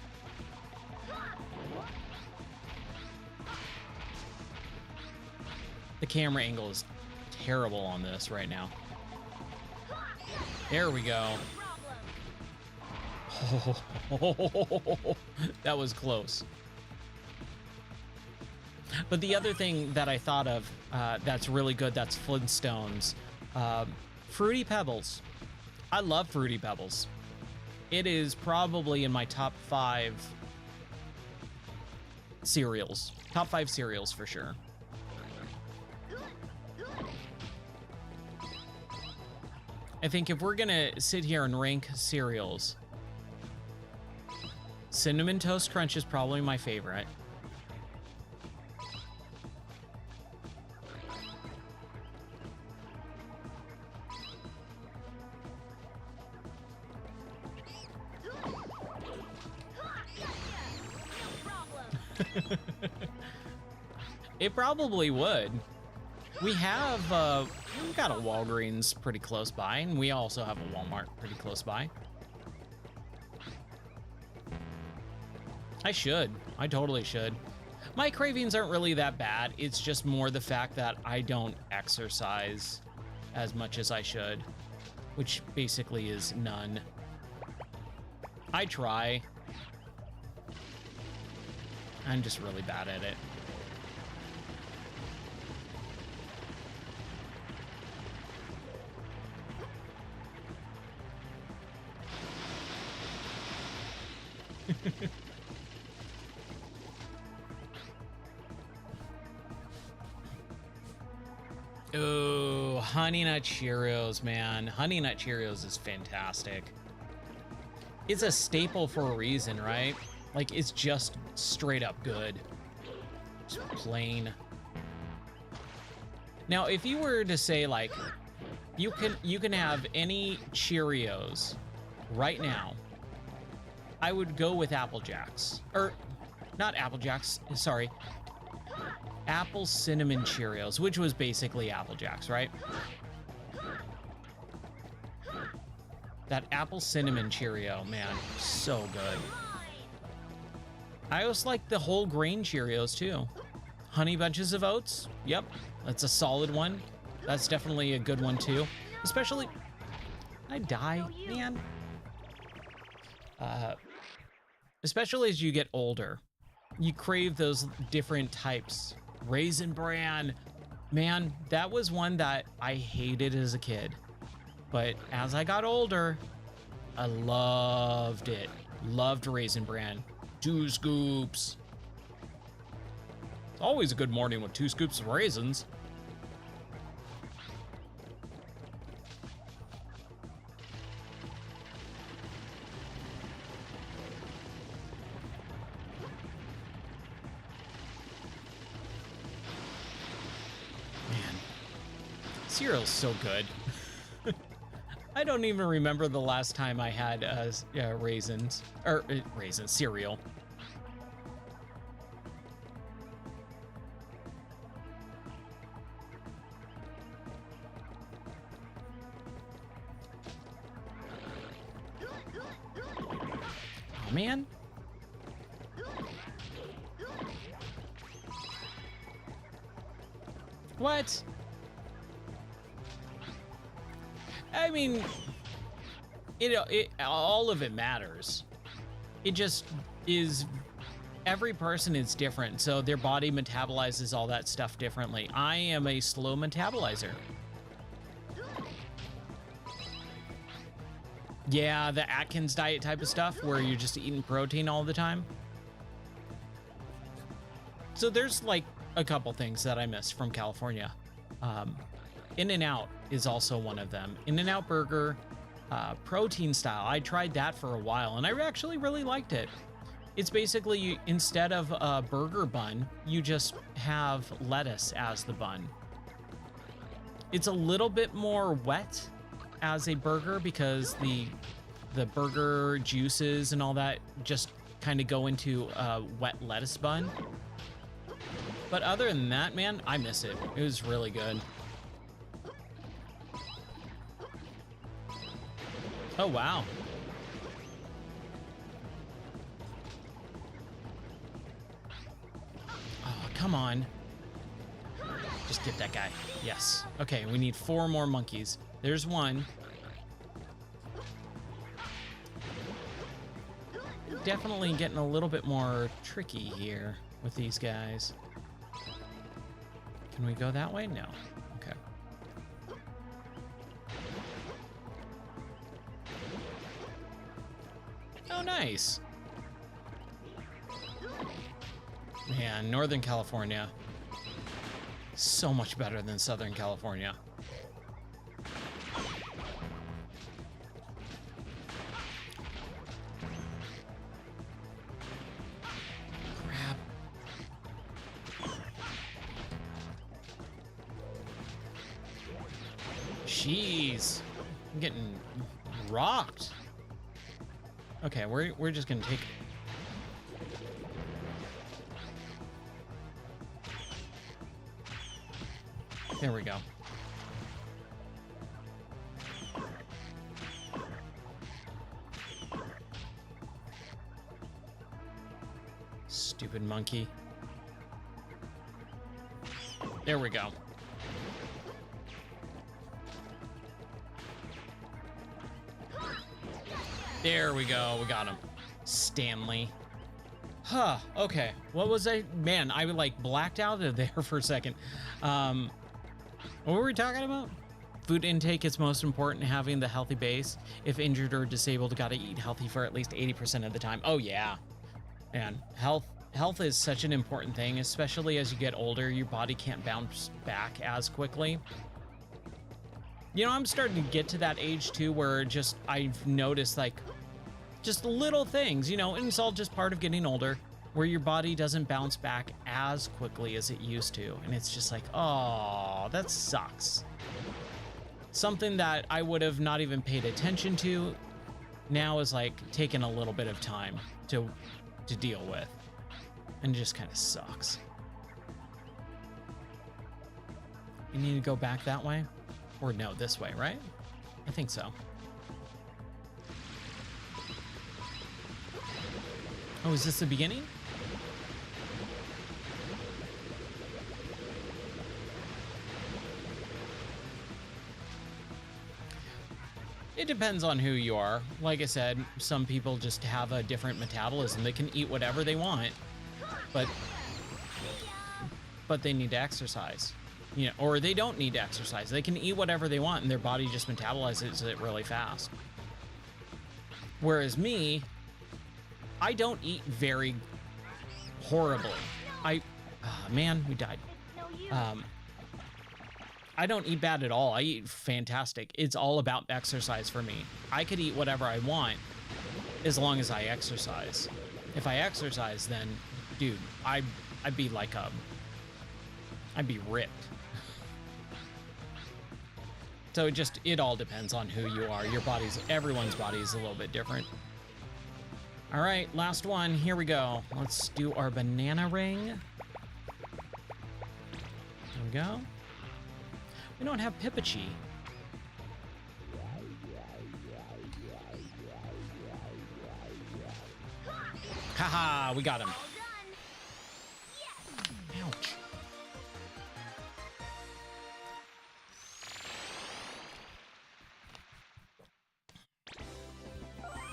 The camera angle is terrible on this right now. There we go. Oh, that was close. But the other thing that I thought of that's really good, that's Flintstones. Fruity Pebbles. I love Fruity Pebbles. It is probably in my top 5 cereals. Top 5 cereals for sure. I think if we're gonna sit here and rank cereals, Cinnamon Toast Crunch is probably my favorite. It probably would. We have, we've got a Walgreens pretty close by, and we also have a Walmart pretty close by. I should. I totally should. My cravings aren't really that bad. It's just more the fact that I don't exercise as much as I should, which basically is none. I try. I'm just really bad at it. Oh, Honey Nut Cheerios, man. Honey Nut Cheerios is fantastic. It's a staple for a reason, right? Like, it's just straight up good. Just plain. Now, if you were to say like, you can have any Cheerios right now, I would go with Apple Jacks. Or not Apple Jacks, sorry. Apple Cinnamon Cheerios, which was basically Apple Jacks, right? That Apple Cinnamon Cheerio, man, so good. I also like the whole grain Cheerios too. Honey Bunches of Oats, yep, that's a solid one. That's definitely a good one too. Especially, I die, man. Especially as you get older, you crave those different types. Raisin Bran, man, that was one that I hated as a kid. But as I got older, I loved it. Loved Raisin Bran. 2 scoops. It's always a good morning with 2 scoops of raisins. Man, cereal's so good. I don't even remember the last time I had raisins, or raisins, cereal. Oh, man. What? I mean, all of it matters. It just is, every person is different, so their body metabolizes all that stuff differently. I am a slow metabolizer. Yeah, the Atkins diet type of stuff where you're just eating protein all the time. So there's like a couple things that I missed from California. In-N-Out is also one of them. In-N-Out burger, protein style. I tried that for a while and I actually really liked it. It's basically, instead of a burger bun, you just have lettuce as the bun. It's a little bit more wet as a burger because the burger juices and all that just kind of go into a wet lettuce bun. But other than that, man, I miss it. It was really good. Oh, wow. Oh, come on. Just get that guy. Yes. Okay, we need 4 more monkeys. There's one. Definitely getting a little bit more tricky here with these guys. Can we go that way? No. Okay. Oh, nice. Man, Northern California, so much better than Southern California. Crap. Jeez, I'm getting rocked. Okay, we're just gonna take. There we go. Stupid monkey. There we go. There we go. We got him. Stanley. Huh. Okay. What was I? Man, I like blacked out of there for a second. What were we talking about? Food intake is most important, having the healthy base. If injured or disabled, gotta eat healthy for at least 80% of the time. Oh yeah. Man, health is such an important thing, especially as you get older. Your body can't bounce back as quickly. You know, I'm starting to get to that age too where just I've noticed like just little things, you know, and it's all just part of getting older. where your body doesn't bounce back as quickly as it used to. And it's just like, oh, that sucks. Something that I would have not even paid attention to now is like taking a little bit of time to deal with. And it just kind of sucks. You need to go back that way? Or no, this way, right? I think so. Oh, is this the beginning? It depends on who you are. Like I said, some people just have a different metabolism. They can eat whatever they want, but they need to exercise. You know, or they don't need to exercise. They can eat whatever they want and their body just metabolizes it really fast. Whereas me, I don't eat very horribly. Man, we died. I don't eat bad at all. I eat fantastic. It's all about exercise for me. I could eat whatever I want as long as I exercise. If I exercise, then, dude, I'd be like I'd be ripped. So it all depends on who you are. Everyone's body is a little bit different. All right, last one. Here we go. Let's do our banana ring. There we go. We don't have Pipachi. Haha, we got him. Ouch.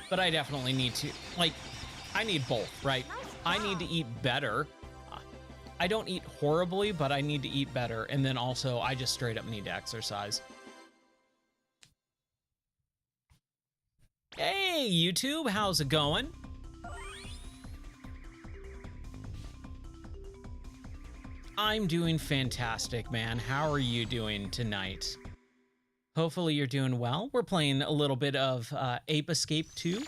But I definitely need to, like, I need both, right? I need to eat better. I don't eat horribly, but I need to eat better. And then also, I just straight up need to exercise. Hey, YouTube, how's it going? I'm doing fantastic, man. How are you doing tonight? Hopefully you're doing well. We're playing a little bit of Ape Escape 2. Let's go.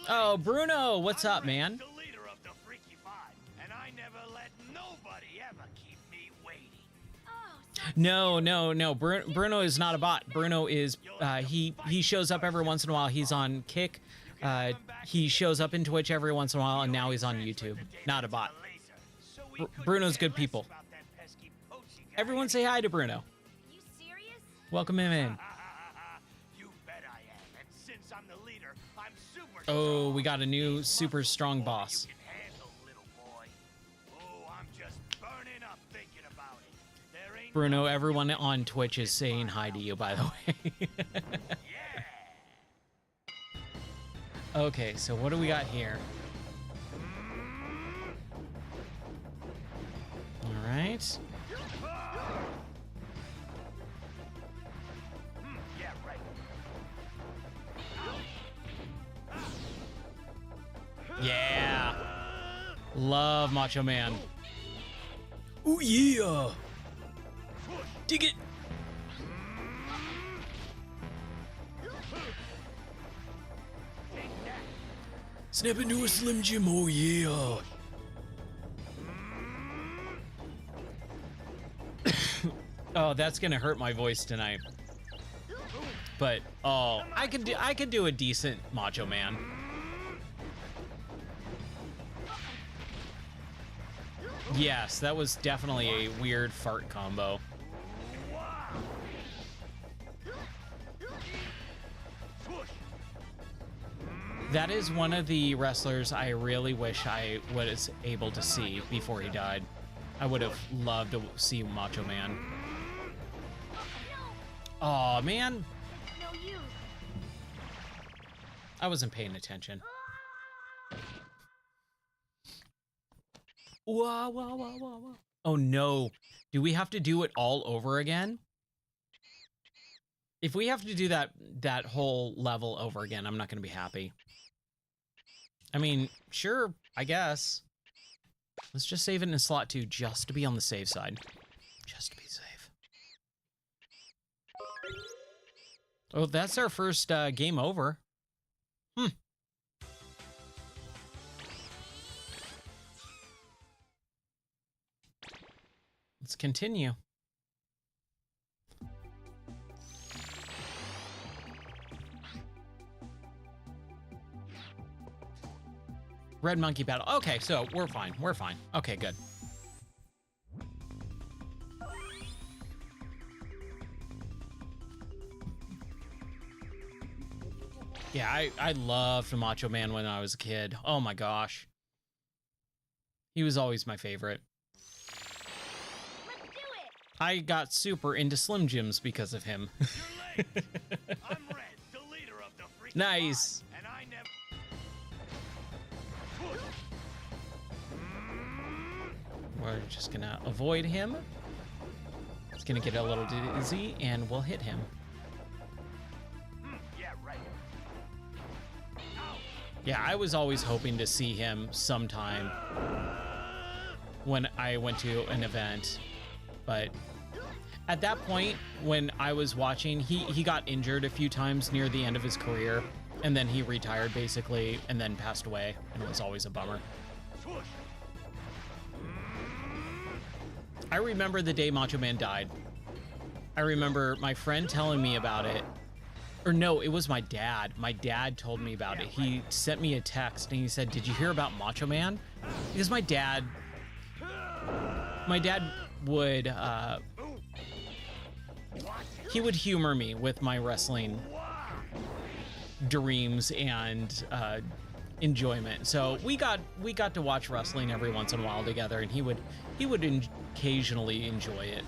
Oh, Bruno, what's up, man? The leader of the Freaky Five, and I never let nobody ever keep me waiting. No. Bruno is not a bot. Bruno is, he shows up every once in a while. He's on Kick. He shows up in Twitch every once in a while, and now he's on YouTube. Not a bot. Bruno's good people. Everyone say hi to Bruno. You serious? Welcome him in. You bet I am. And since I'm the leader, I'm super Oh, strong. we got a new super strong boss. You can handle, little boy. Oh, I'm just burning up thinking about it. There ain't Bruno, everyone on Twitch is saying hi to you, by the way. yeah. Okay, so what do we got here? All right. Yeah, right. Yeah. Love Macho Man. Ooh, yeah. Dig it. Snap into a Slim Jim, oh yeah. Oh, that's gonna hurt my voice tonight. But oh, I could do a decent Macho Man. Yes, that was definitely a weird fart combo. That is one of the wrestlers I really wish I was able to see before he died. I would have loved to see Macho Man. Aw, man. No use. I wasn't paying attention. Whoa. Oh no. Do we have to do it all over again? If we have to do that whole level over again, I'm not going to be happy. I mean, sure, I guess. Let's just save it in slot 2 just to be on the safe side. Just to be safe. Oh, that's our first game over. Let's continue. Red monkey battle. Okay, so we're fine. We're fine. Okay, good. Yeah, I loved Macho Man when I was a kid. Oh my gosh. He was always my favorite. Let's do it. I got super into Slim Jims because of him. You're late. I'm Red, the leader of the freaking Nice. pod, and I never. We're just gonna avoid him. It's gonna get a little dizzy and we'll hit him. Yeah, right. Yeah, I was always hoping to see him sometime when I went to an event, but at that point when I was watching, he got injured a few times near the end of his career, and then he retired basically and then passed away, and it was always a bummer. Swoosh. I remember the day Macho Man died. I remember my friend telling me about it. Or no, it was my dad. My dad told me about it. He sent me a text and he said, "Did you hear about Macho Man?" Because my dad would, he would humor me with my wrestling dreams and enjoyment. So we got to watch wrestling every once in a while together, and he would occasionally enjoy it.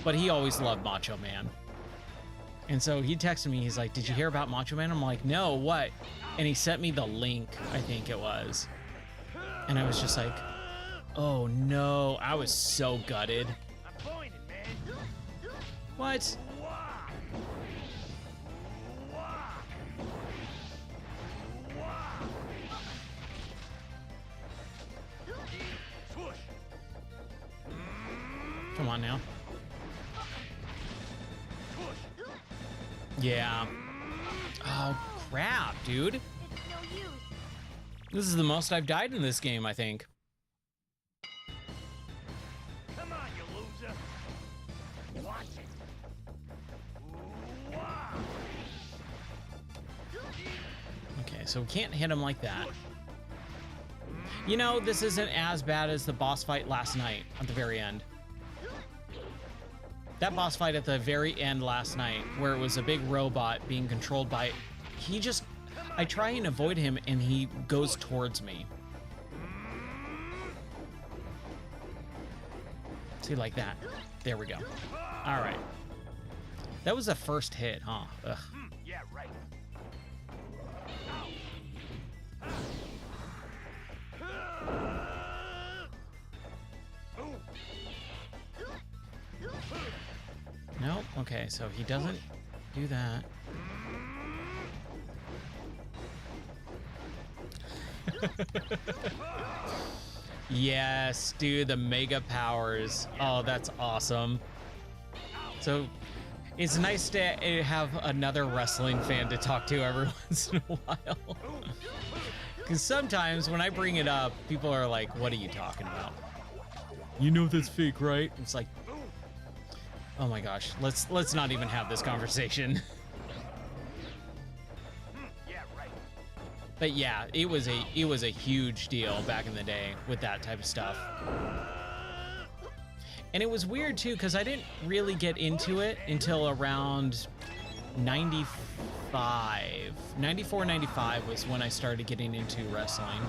But he always loved Macho Man. And so he texted me, he's like, "Did you hear about Macho Man?" I'm like, "No, what?" And he sent me the link, I think it was. And I was just like, oh no, I was so gutted. I'm pointing, man. What? Swoosh. Come on now. Swoosh. Yeah. Oh, crap, dude. It's no use. This is the most I've died in this game, I think. Come on, you loser. Watch it. Okay, so we can't hit him like that. You know, this isn't as bad as the boss fight last night at the very end. That boss fight at the very end last night, where it was a big robot being controlled by... I try and avoid him, and he goes towards me. See, like that. There we go. All right. That was the first hit, huh? Ugh. Yeah, right. Nope. Okay, so he doesn't do that. Yes, dude, the mega powers. Oh, that's awesome. So it's nice to have another wrestling fan to talk to every once in a while. Because sometimes when I bring it up, people are like, "What are you talking about? You know that's fake, right?" It's like, oh my gosh, let's not even have this conversation. Yeah, right. But yeah, it was a huge deal back in the day with that type of stuff. And it was weird too, because I didn't really get into it until around 95. 94, 95 was when I started getting into wrestling.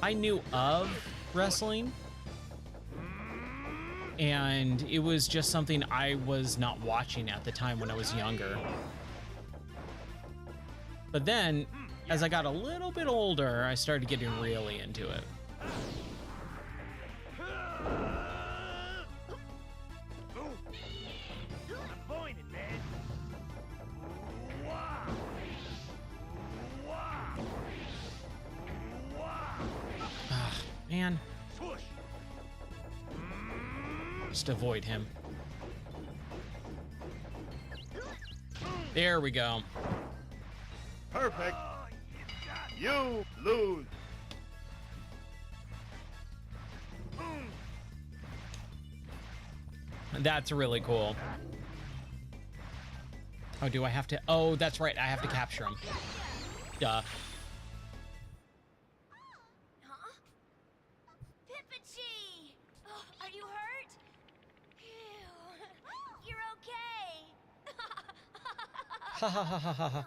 I knew of wrestling, and it was just something I was not watching at the time when I was younger. But then, as I got a little bit older, I started getting really into it. I'm pointing, man. Ah, man, Swoosh. just avoid him. There we go. perfect. Oh, you got You lose. That's really cool. Oh, do I have to? Oh, that's right. I have to capture him. Duh. Huh? Pippachi! Oh, are you hurt? Phew. You're okay. Ha ha ha ha ha ha.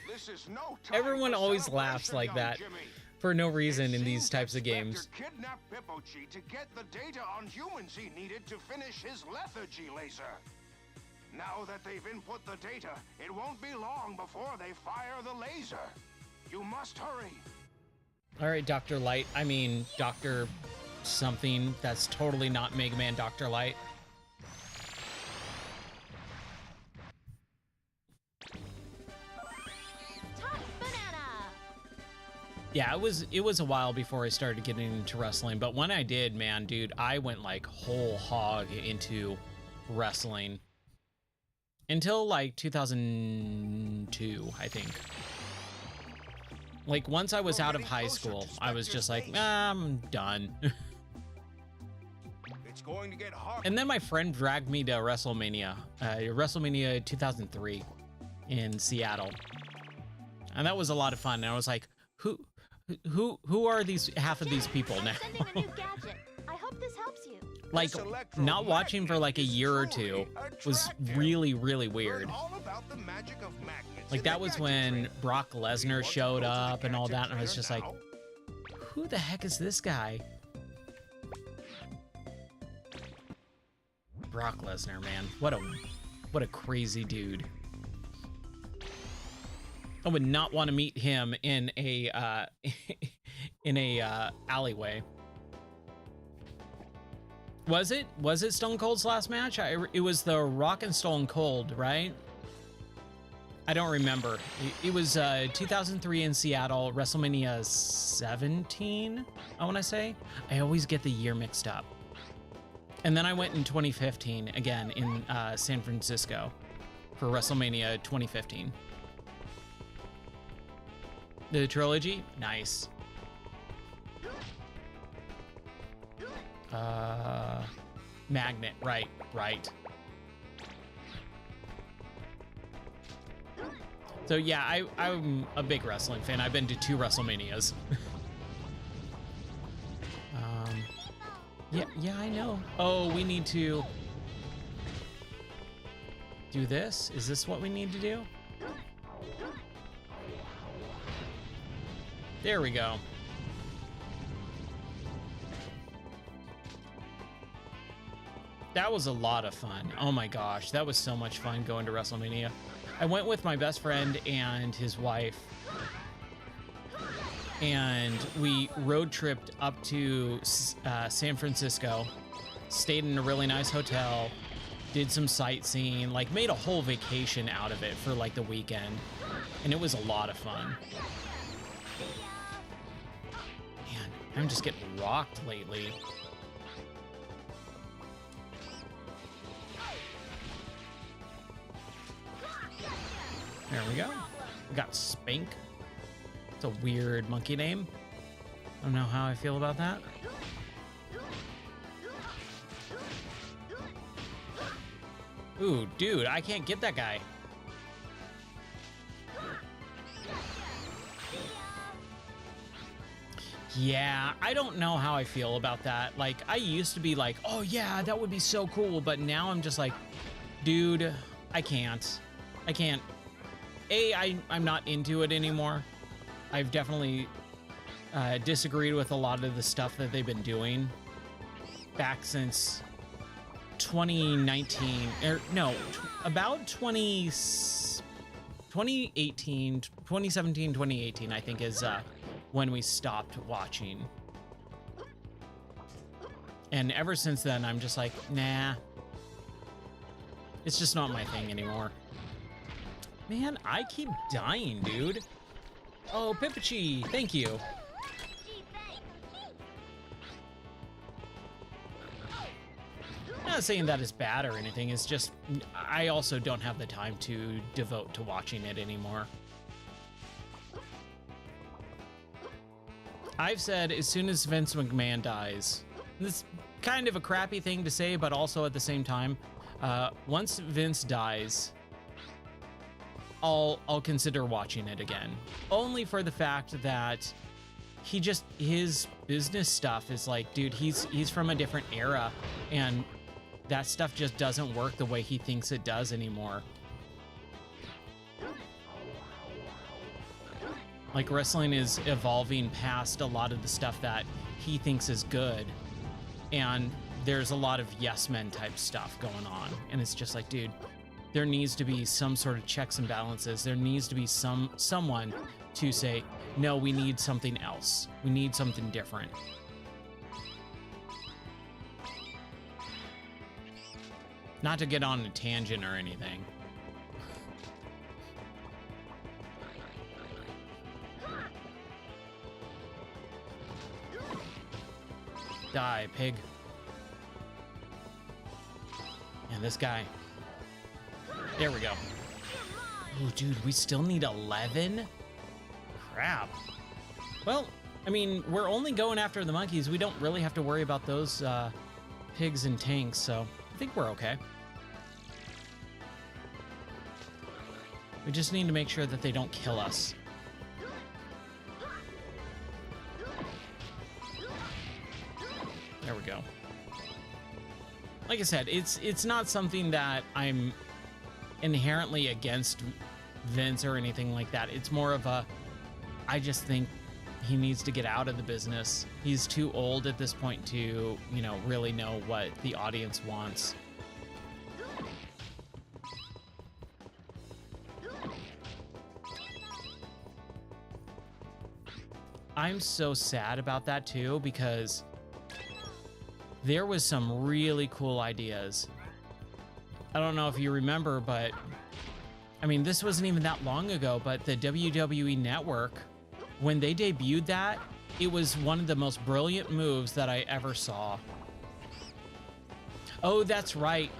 This is no time Everyone for always laughs celebration, like young that Jimmy. for no reason It in these seems types of Spectre games. kidnapped Pippochi to get the data on humans he needed to finish his lethargy laser. Now that they've input the data, it won't be long before they fire the laser. You must hurry. All right, Dr. Light. I mean, Dr. something. That's totally not Mega Man Dr. Light. Top banana! Yeah, it was a while before I started getting into wrestling, but when I did, man, dude, I went like whole hog into wrestling until like 2002, I think. Like once I was out of high school, I was just like, I'm done. It's going to get hard. And then my friend dragged me to WrestleMania 2003 in Seattle. And that was a lot of fun. And I was like, who are these half of these people now? I'm sending a new gadget. I hope this helps you. Like not watching for like a year or two was really, really weird. Learn all about the magic of magnets Like in that the was gadget when trainer. Brock Do you Lesnar want to showed go to the up and all gadget that, and I was trainer just like, now? who the heck is this guy? Brock Lesnar, man. What a crazy dude. I would not want to meet him in a alleyway. Was it Stone Cold's last match? It was the Rock and Stone Cold, right? I don't remember. It was 2003 in Seattle, WrestleMania 17, I want to say. I always get the year mixed up. And then I went in 2015 again in San Francisco for WrestleMania 2015. The trilogy, nice. Magnet, right. So yeah, I'm a big wrestling fan. I've been to 2 WrestleManias. Yeah, I know. Oh, we need to do this? Is this what we need to do? There we go. That was a lot of fun. Oh my gosh, that was so much fun going to WrestleMania. I went with my best friend and his wife, and we road tripped up to San Francisco, stayed in a really nice hotel, did some sightseeing, like made a whole vacation out of it for like the weekend, and it was a lot of fun. Man, I'm just getting rocked lately. There we go. We got Spank. It's a weird monkey name. I don't know how I feel about that. Ooh, dude, I can't get that guy. Yeah, I don't know how I feel about that. Like, I used to be like, oh yeah, that would be so cool. But now I'm just like, dude, I can't. I'm not into it anymore. I've definitely disagreed with a lot of the stuff that they've been doing back since 2019, about 2018, 2017, 2018, I think is when we stopped watching. And ever since then, I'm just like, nah, it's just not my thing anymore. Man, I keep dying, dude. Oh, Pippachi, thank you. Gee, thanks. I'm not saying that is bad or anything. It's just I also don't have the time to devote to watching it anymore. I've said as soon as Vince McMahon dies, this is kind of a crappy thing to say, but also at the same time, once Vince dies, I'll consider watching it again. Only for the fact that his business stuff is like, dude, he's from a different era, and that stuff just doesn't work the way he thinks it does anymore. Like, wrestling is evolving past a lot of the stuff that he thinks is good, and there's a lot of yes men type stuff going on, and it's just like, dude, there needs to be some sort of checks and balances. There needs to be someone to say, no, we need something else. We need something different. Not to get on a tangent or anything. Die, pig. And this guy. There we go. Oh, dude, we still need 11? Crap. Well, I mean, we're only going after the monkeys. We don't really have to worry about those pigs and tanks, so I think we're okay. We just need to make sure that they don't kill us. There we go. Like I said, it's not something that I'm inherently against Vince or anything like that. It's more of a, I just think he needs to get out of the business. He's too old at this point to, you know, really know what the audience wants. I'm so sad about that too, because there was some really cool ideas. I don't know if you remember, but I mean, this wasn't even that long ago, but the WWE Network, when they debuted that, it was one of the most brilliant moves that I ever saw. Oh, that's right.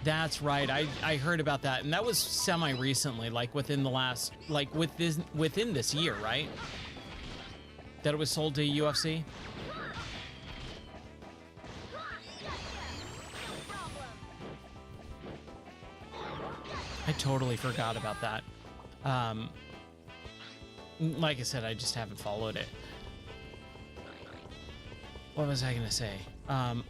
That's right. I heard about that, and that was semi-recently, like within the last, like within this year, right? That it was sold to UFC. I totally forgot about that. Like I said, I just haven't followed it. What was I gonna say?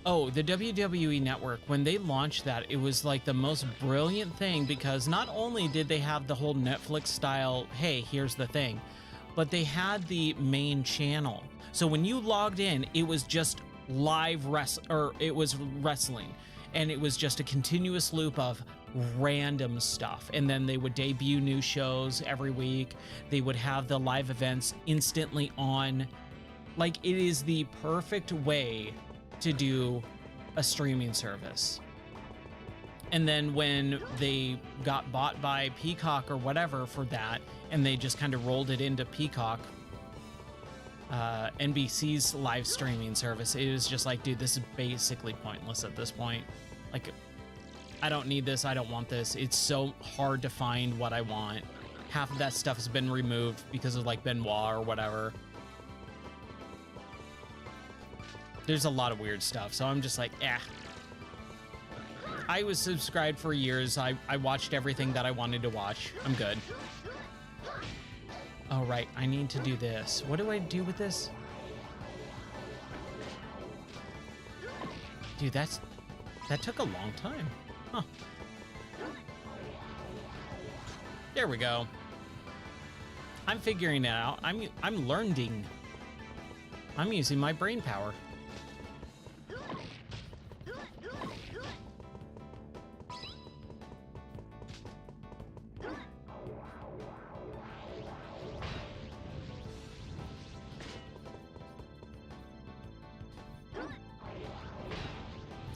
Oh, the WWE Network, when they launched that, it was like the most brilliant thing, because not only did they have the whole Netflix style, hey, here's the thing, but they had the main channel. So when you logged in, it was just live it was wrestling, and it was just a continuous loop of random stuff. And then they would debut new shows every week. They would have the live events instantly on. Like, it is the perfect way to do a streaming service. And then when they got bought by Peacock or whatever for that, and they just kind of rolled it into Peacock, NBC's live streaming service, it was just like, dude, this is basically pointless at this point. Like, I don't need this. I don't want this. It's so hard to find what I want. Half of that stuff has been removed because of like Benoit or whatever. There's a lot of weird stuff, so I'm just like, eh. I was subscribed for years. I watched everything that I wanted to watch. I'm good. Oh, right. I need to do this. What do I do with this? Dude, that took a long time. Huh. There we go. I'm figuring it out. I'm learning. I'm using my brain power.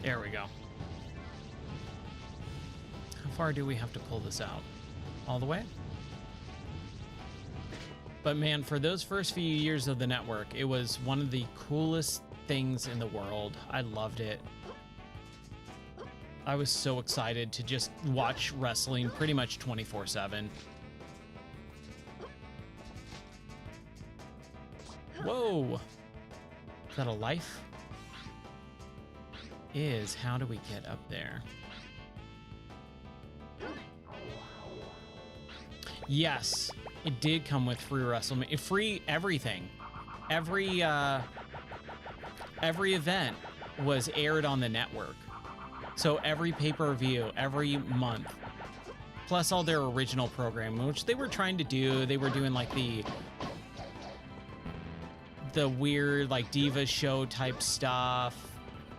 There we go. How far do we have to pull this out? All the way? But man, for those first few years of the network, it was one of the coolest things in the world. I loved it. I was so excited to just watch wrestling pretty much 24/7. Whoa. Is that a life? How do we get up there? Yes, it did come with free WrestleMania, free everything. Every event was aired on the network. So every pay-per-view, every month, plus all their original programming, which they were trying to do. They were doing like the weird like Divas show type stuff.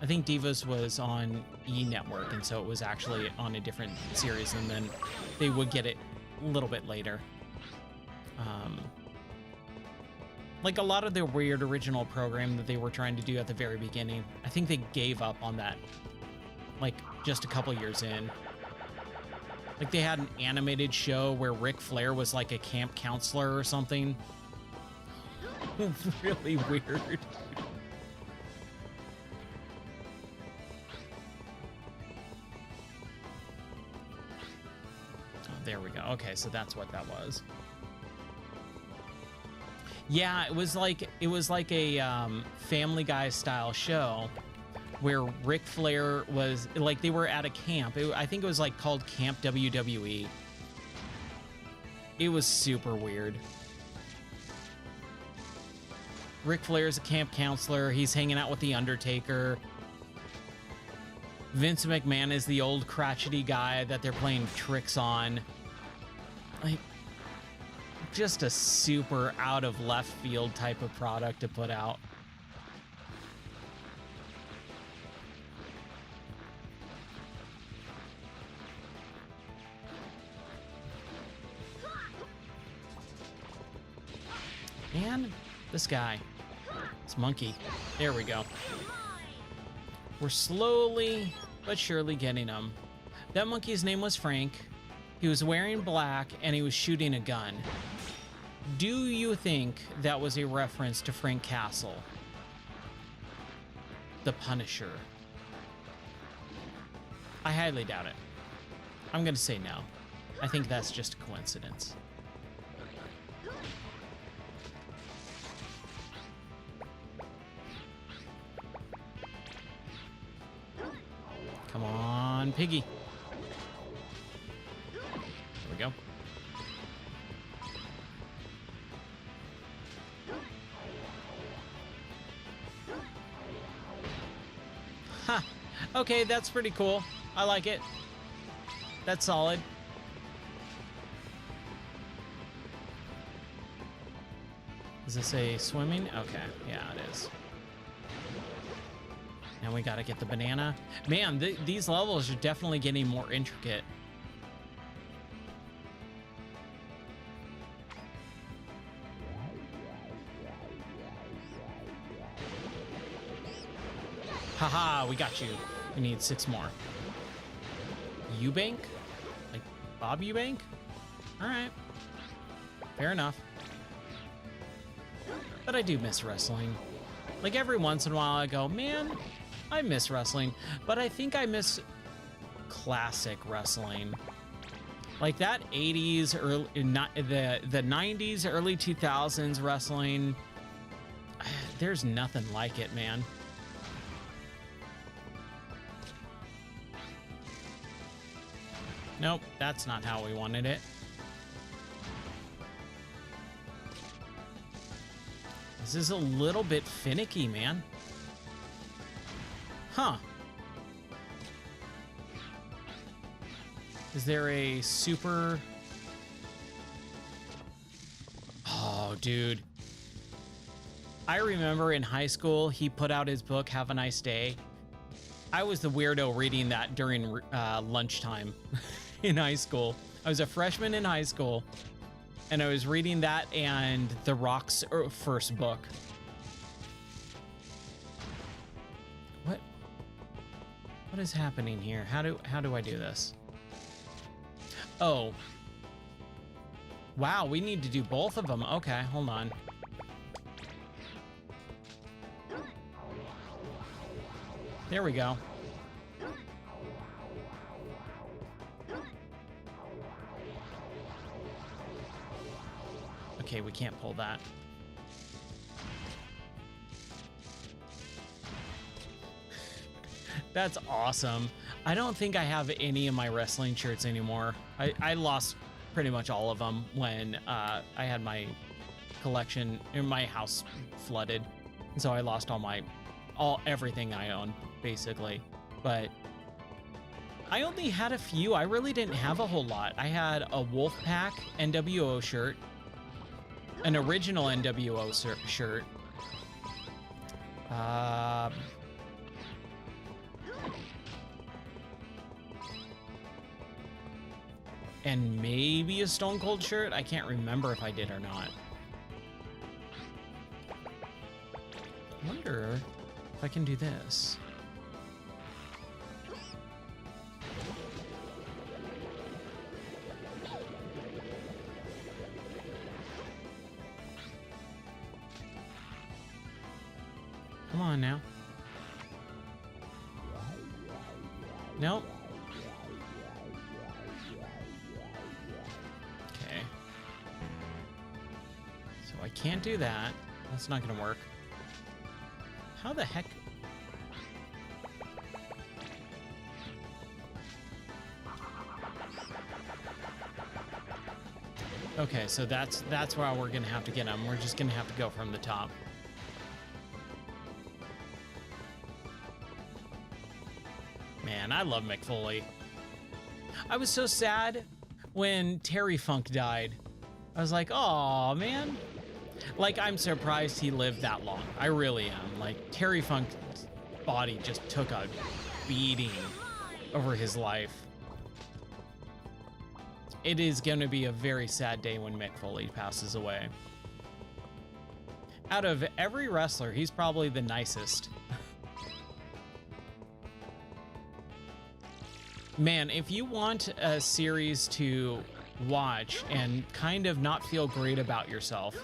I think Divas was on E! Network, and so it was actually on a different series, and then they would get it a little bit later. Like a lot of their weird original program that they were trying to do at the very beginning, I think they gave up on that, like just a couple years in. Like they had an animated show where Ric Flair was like a camp counselor or something. Really weird. There we go. Okay, so that's what that was. Yeah, it was like a Family Guy style show where Ric Flair was like, they were at a camp. I think it was like called Camp WWE. It was super weird. Ric Flair's a camp counselor. He's hanging out with The Undertaker. Vince McMahon is the old crotchety guy that they're playing tricks on. Like, just a super out of left field type of product to put out. And this guy, this monkey. There we go. We're slowly but surely getting him. That monkey's name was Frank. He was wearing black and he was shooting a gun. Do you think that was a reference to Frank Castle, the Punisher? I highly doubt it. I'm gonna say no. I think that's just a coincidence. Come on, piggy. There we go. Ha! Okay, that's pretty cool. I like it. That's solid. Is this a swimming? Okay, yeah, it is. Now we gotta get the banana. Man, these levels are definitely getting more intricate. Haha, we got you. We need 6 more. Eubank? Like Bob Eubank? Alright. Fair enough. But I do miss wrestling. Like every once in a while I go, man, I miss wrestling. But I think I miss classic wrestling. Like that 80s, the 90s, early 2000s wrestling. There's nothing like it, man. Nope, that's not how we wanted it. This is a little bit finicky, man. Huh. Is there a super... Oh, dude. I remember in high school, he put out his book, Have a Nice Day. I was the weirdo reading that during lunchtime in high school. I was a freshman in high school, and I was reading that and The Rock's first book. What is happening here? How do I do this? Oh. Wow, we need to do both of them. Okay, hold on. There we go. Okay, we can't pull that. That's awesome. I don't think I have any of my wrestling shirts anymore. I lost pretty much all of them when I had my collection in my house flooded. And so I lost everything I own, basically. But I only had a few. I really didn't have a whole lot. I had a Wolfpack NWO shirt, an original NWO shirt, and maybe a Stone Cold shirt. I can't remember if I did or not. I wonder if I can do this. Come on now. Nope. Okay. So I can't do that. That's not gonna work. How the heck? Okay, so that's where we're gonna have to get them. We're just gonna have to go from the top. Man, I love Mick Foley. I was so sad when Terry Funk died. I was like, oh man. Like, I'm surprised he lived that long. I really am. Like, Terry Funk's body just took a beating over his life. It is going to be a very sad day when Mick Foley passes away. Out of every wrestler, he's probably the nicest. Man, if you want a series to watch and kind of not feel great about yourself,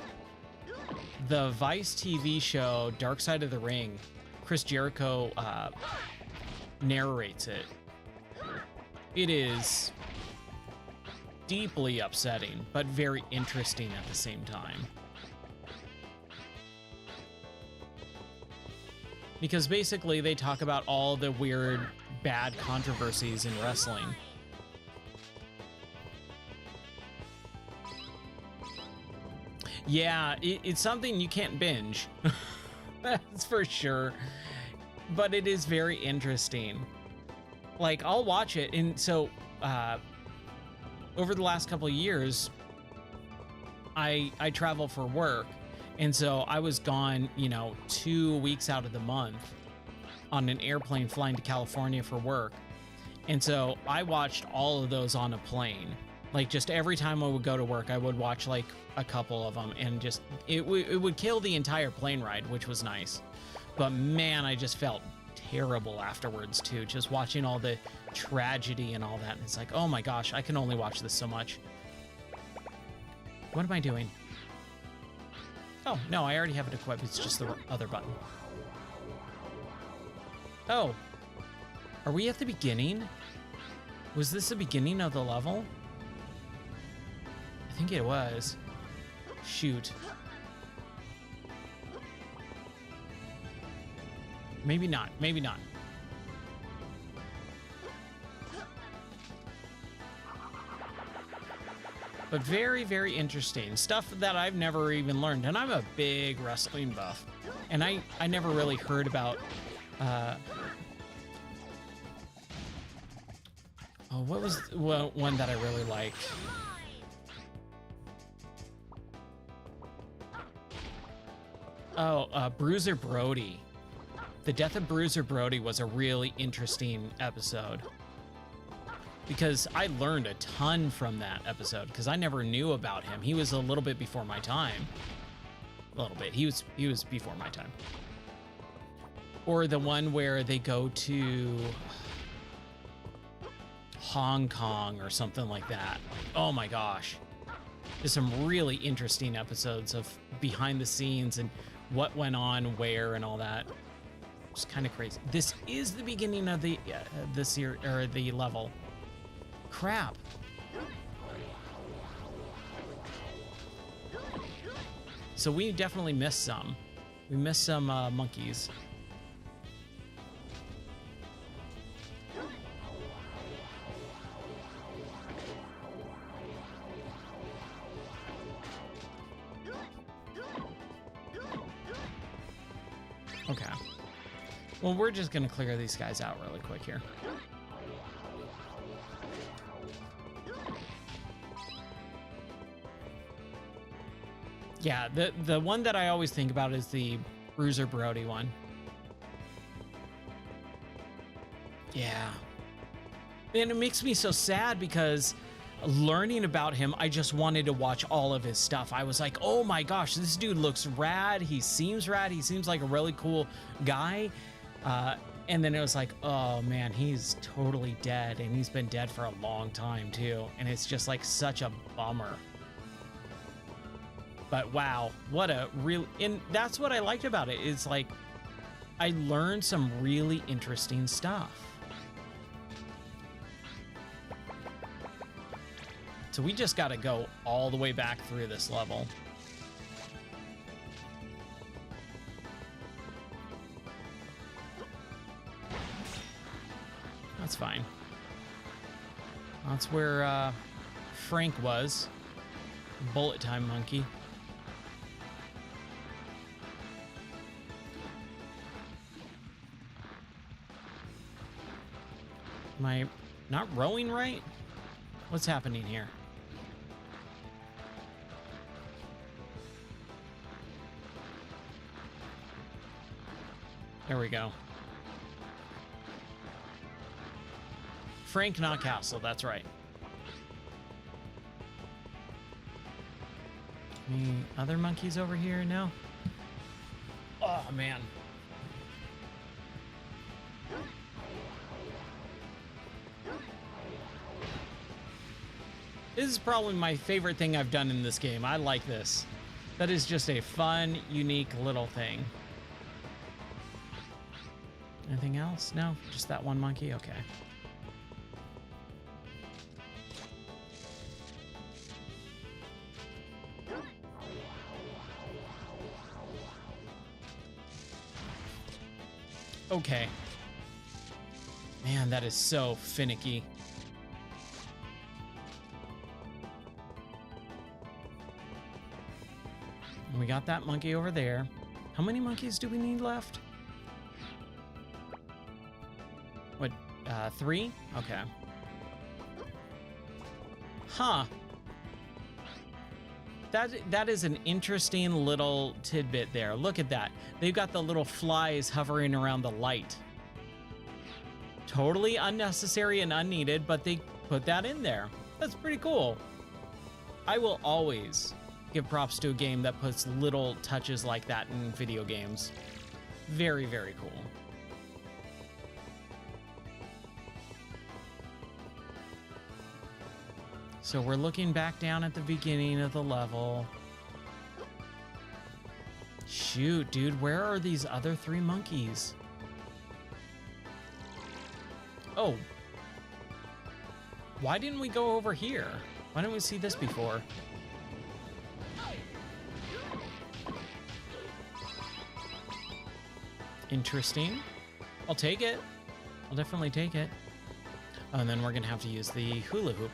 the Vice TV show Dark Side of the Ring, Chris Jericho narrates it. It is deeply upsetting, but very interesting at the same time. Because basically they talk about all the weird, bad controversies in wrestling. Yeah, it's something you can't binge. That's for sure. But it is very interesting. Like, I'll watch it, and so over the last couple of years, I travel for work, and so I was gone, 2 weeks out of the month on an airplane flying to California for work. And so I watched all of those on a plane. Like, just every time I would go to work, I would watch like a couple of them, and just it would kill the entire plane ride, which was nice. But man, I just felt terrible afterwards too, just watching all the tragedy and all that. And it's like, oh my gosh, I can only watch this so much. What am I doing? Oh no, I already have it equipped. It's just the other button. Oh, are we at the beginning? Was this the beginning of the level? I think it was. Shoot. Maybe not, maybe not. But very, very interesting. Stuff that I've never even learned. And I'm a big wrestling buff. And I never really heard about... oh, what was one that I really liked? Oh, Bruiser Brody. The death of Bruiser Brody was a really interesting episode, because I learned a ton from that episode, because I never knew about him. He was a little bit before my time. A little bit. He was before my time. Or the one where they go to Hong Kong or something like that. Oh my gosh. There's some really interesting episodes of behind the scenes and what went on where and all that. It's kind of crazy. This is the beginning of the series, or the level. Crap. So we definitely missed some. We missed some monkeys. Okay. Well, we're just gonna clear these guys out really quick here. Yeah, the one that I always think about is the Bruiser Brody one. Yeah. And it makes me so sad because learning about him, I just wanted to watch all of his stuff. I was like, oh my gosh, this dude looks rad. He seems rad. He seems like a really cool guy. And then it was like, oh man, he's totally dead. And he's been dead for a long time too. And it's just like such a bummer. But wow, what a real, and that's what I liked about it. Is like, I learned some really interesting stuff. So we just got to go all the way back through this level. That's fine. That's where Frank was. Bullet time monkey. Am I not rowing right? What's happening here? There we go. Frank, not Castle, that's right. Any other monkeys over here? No? Oh, man. This is probably my favorite thing I've done in this game. I like this. That is just a fun, unique little thing. Anything else? No? Just that one monkey? Okay. Okay. Man, that is so finicky. We got that monkey over there. How many monkeys do we need left? What, 3? Okay. Huh. That is an interesting little tidbit there. Look at that. They've got the little flies hovering around the light. Totally unnecessary and unneeded, but they put that in there. That's pretty cool. I will always give props to a game that puts little touches like that in video games. Very, very cool. So we're looking back down at the beginning of the level. Shoot, dude, where are these other 3 monkeys? Oh. Why didn't we go over here? Why didn't we see this before? Interesting. I'll take it. I'll definitely take it. Oh, and then we're gonna have to use the hula hoop.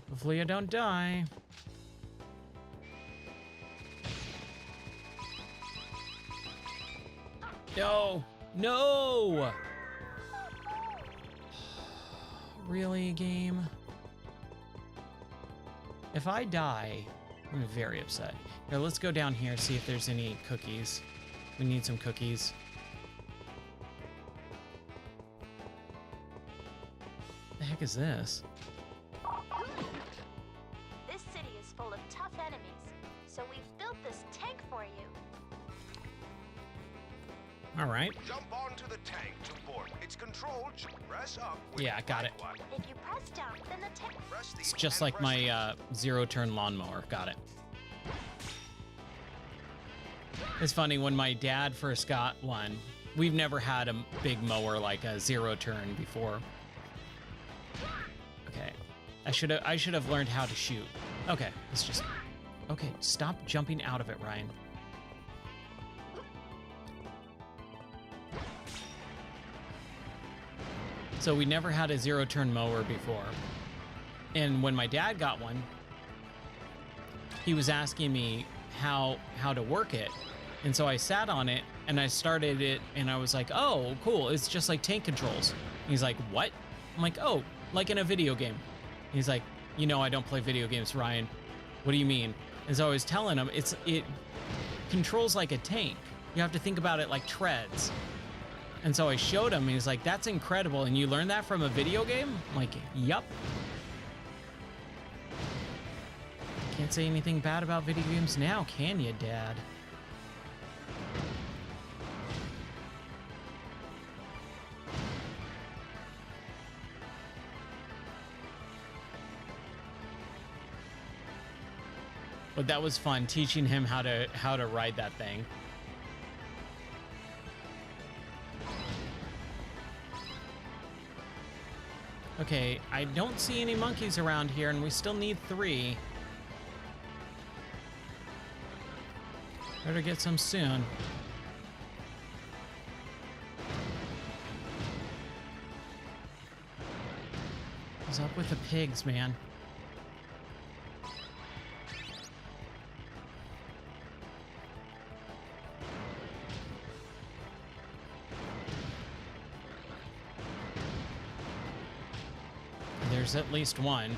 Hopefully I don't die. No! No! Really, game? If I die, I'm very upset. Here, let's go down here, see if there's any cookies. We need some cookies. The heck is this? This city is full of tough enemies, so we've built this tank for you. All right. Jump onto the tank to board. It's controlled. Press up. Yeah, got it. If you press down, then the tank... It's just like my zero-turn lawnmower. Got it. It's funny, when my dad first got one, we've never had a big mower like a zero-turn before. Okay. I should have learned how to shoot. Okay, it's just... Okay, stop jumping out of it, Ryan. So we never had a zero-turn mower before. And when my dad got one, he was asking me how to work it. And so I sat on it and I started it and I was like, oh, cool. It's just like tank controls. And he's like, what? I'm like, oh, like in a video game. He's like, you know, I don't play video games, Ryan. What do you mean? And so I was telling him it controls like a tank. You have to think about it like treads. And so I showed him, and he's like, that's incredible. And you learned that from a video game? I'm like, yup. Can't say anything bad about video games now, can you, Dad? But that was fun, teaching him how to ride that thing. Okay, I don't see any monkeys around here, and we still need 3. Better get some soon. What's up with the pigs, man? There's at least one.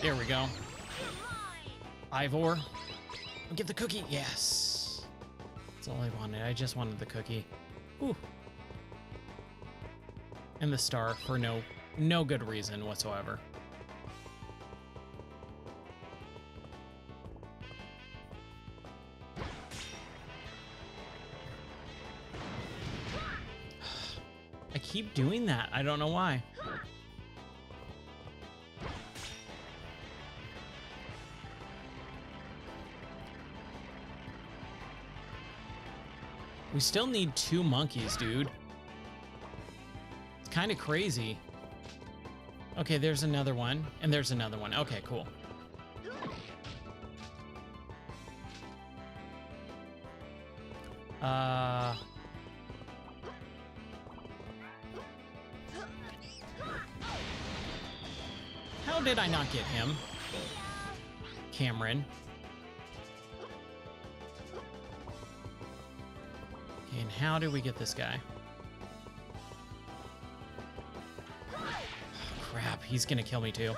There we go. Ivor. Get the cookie. Yes. That's all I wanted. I just wanted the cookie. Ooh. And the star for no good reason whatsoever. I keep doing that. I don't know why. We still need 2 monkeys, dude. It's kind of crazy. Okay, there's another one, and there's another one. Okay, cool. How did I not get him? Cameron. Okay, and how do we get this guy? Oh, crap, he's gonna kill me too.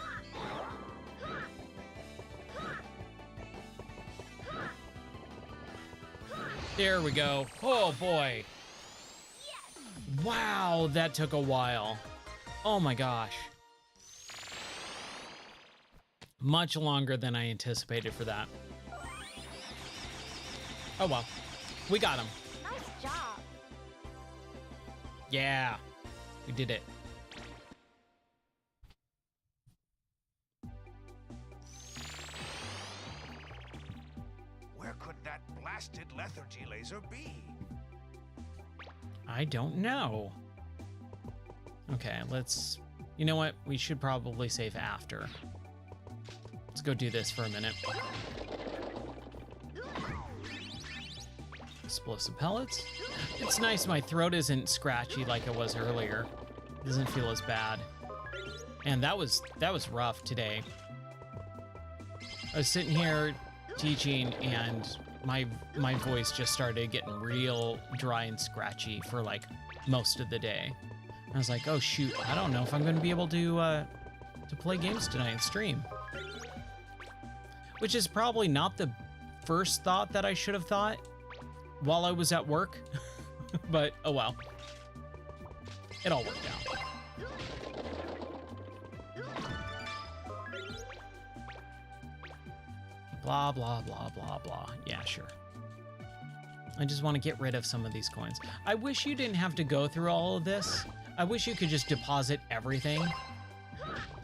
There we go. Oh boy. Wow, that took a while. Oh my gosh. Much longer than I anticipated for that. Oh well. We got him. Nice job. Yeah. We did it. Where could that blasted lethargy laser be? I don't know. Okay, let's... You know what? We should probably save after. Let's go do this for a minute. Explosive pellets. It's nice my throat isn't scratchy like it was earlier. It doesn't feel as bad. And that was rough today. I was sitting here teaching and my voice just started getting real dry and scratchy for like most of the day. I was like, oh shoot, I don't know if I'm gonna be able to play games tonight and stream. Which is probably not the first thought that I should have thought while I was at work, but oh well. It all worked out. Blah, blah, blah, blah, blah. Yeah, sure. I just want to get rid of some of these coins. I wish you didn't have to go through all of this. I wish you could just deposit everything.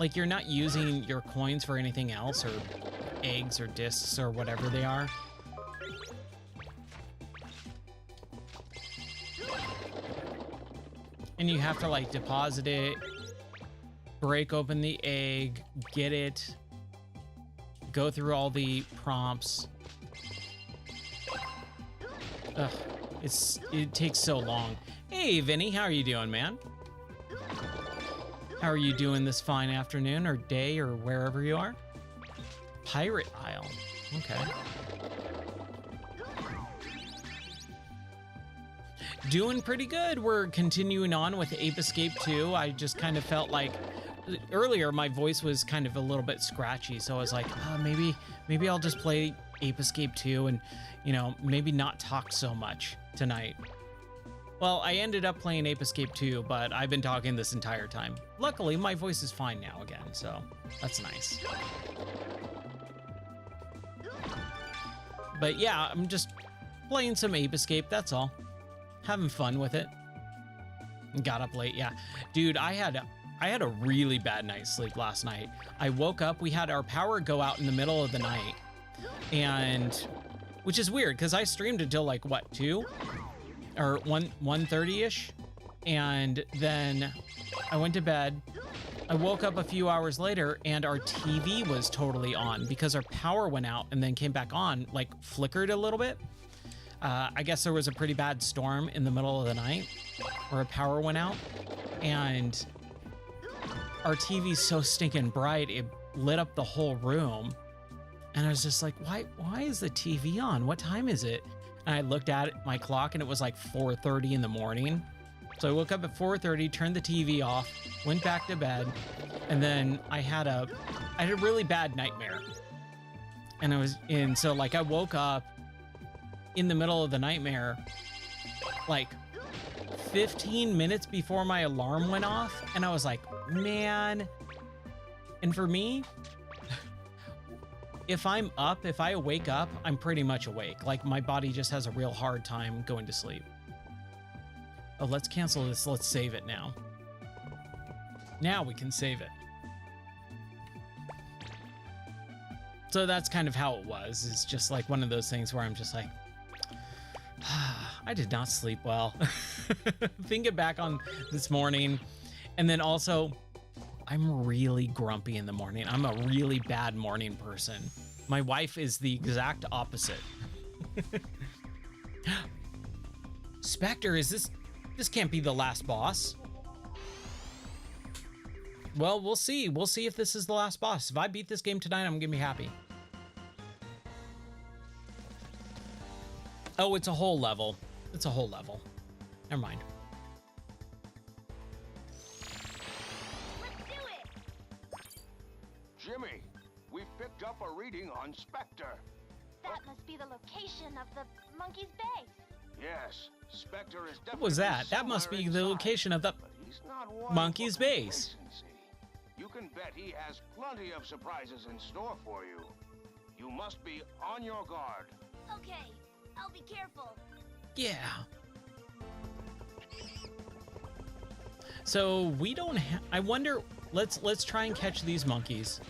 Like you're not using your coins for anything else, or eggs or discs or whatever they are. And you have to like deposit it, break open the egg, get it, go through all the prompts. Ugh, it takes so long. Hey, Vinny, how are you doing, man? How are you doing this fine afternoon or day or wherever you are? Pirate Isle. Okay. Doing pretty good. We're continuing on with Ape Escape 2. I just kind of felt like earlier my voice was kind of a little bit scratchy, so I was like, maybe I'll just play Ape Escape 2 and, you know, maybe not talk so much tonight. Well, I ended up playing Ape Escape 2, but I've been talking this entire time. Luckily, my voice is fine now again, so that's nice. But yeah, I'm just playing some Ape Escape, that's all. Having fun with it. Got up late, yeah. Dude, I had a really bad night's sleep last night. I woke up, we had our power go out in the middle of the night, and which is weird because I streamed until like what, 2 or 1:30ish, and then I went to bed. I woke up a few hours later and our TV was totally on because our power went out and then came back on, like flickered a little bit. I guess there was a pretty bad storm in the middle of the night where our power went out, and our TV's so stinking bright, it lit up the whole room. And I was just like, why is the TV on? What time is it? And I looked at my clock and it was like 4:30 in the morning. So I woke up at 4:30, turned the TV off, went back to bed, and then I had a really bad nightmare. And so like I woke up in the middle of the nightmare, like 15 minutes before my alarm went off, and I was like, man. And for me, if I wake up, I'm pretty much awake. Like my body just has a real hard time going to sleep. Oh, let's cancel this. Let's save it now. Now we can save it. So that's kind of how it was. It's just like one of those things where I'm just like, I did not sleep well. Thinking back on this morning, and then also, I'm really grumpy in the morning. I'm a really bad morning person. My wife is the exact opposite. Spectre, this can't be the last boss. Well, we'll see. We'll see if this is the last boss. If I beat this game tonight, I'm gonna be happy. Oh, it's a whole level. It's a whole level. Never mind. Let's do it! Jimmy, we've picked up a reading on Spectre. That must be the location of the monkey's base. Yes, Spectre is definitely What was that? That must be the location of the but he's not one monkey's for base. complacency. You can bet he has plenty of surprises in store for you. You must be on your guard. Okay, I'll be careful. Yeah. So we don't I wonder, let's try and catch these monkeys.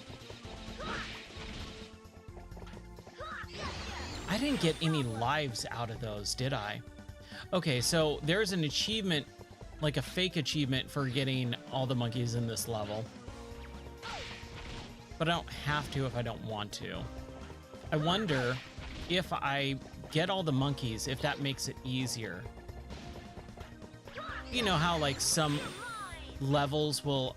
I didn't get any lives out of those, did I? Okay, so there's an achievement, like a fake achievement for getting all the monkeys in this level. But I don't have to if I don't want to. I wonder if I get all the monkeys, if that makes it easier. You know how like some levels will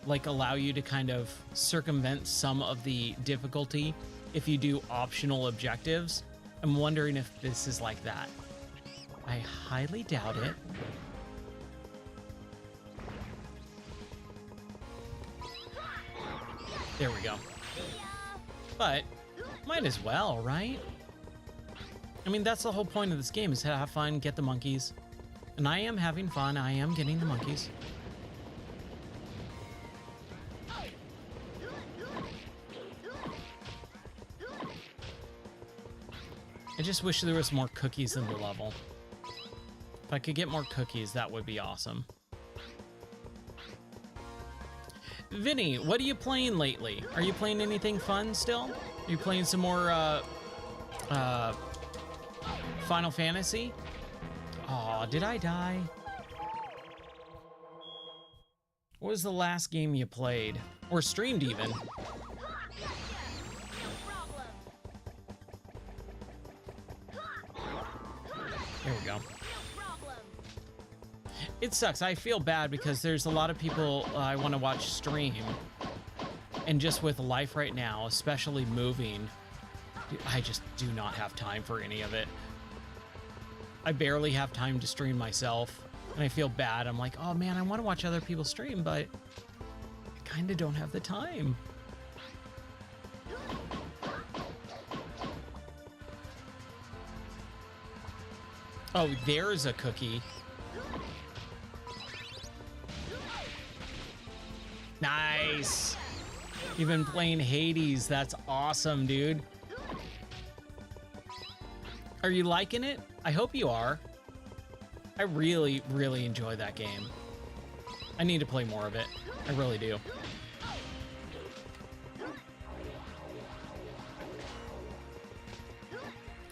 like allow you to kind of circumvent some of the difficulty if you do optional objectives. I'm wondering if this is like that. I highly doubt it. There we go. But might as well, right? I mean, that's the whole point of this game, is to have fun, get the monkeys. And I am having fun. I am getting the monkeys. I just wish there was more cookies in the level. If I could get more cookies, that would be awesome. Vinny, what are you playing lately? Are you playing anything fun still? Are you playing some more Final Fantasy? Aw, did I die? What was the last game you played? Or streamed even? There we go. No problem. It sucks. I feel bad because there's a lot of people I want to watch stream. And just with life right now, especially moving, dude, I just do not have time for any of it. I barely have time to stream myself. And I feel bad. I'm like, oh man, I want to watch other people stream, but I kind of don't have the time. Oh, there's a cookie. Nice. You've been playing Hades. That's awesome, dude. Are you liking it? I hope you are. I really, really enjoy that game. I need to play more of it. I really do.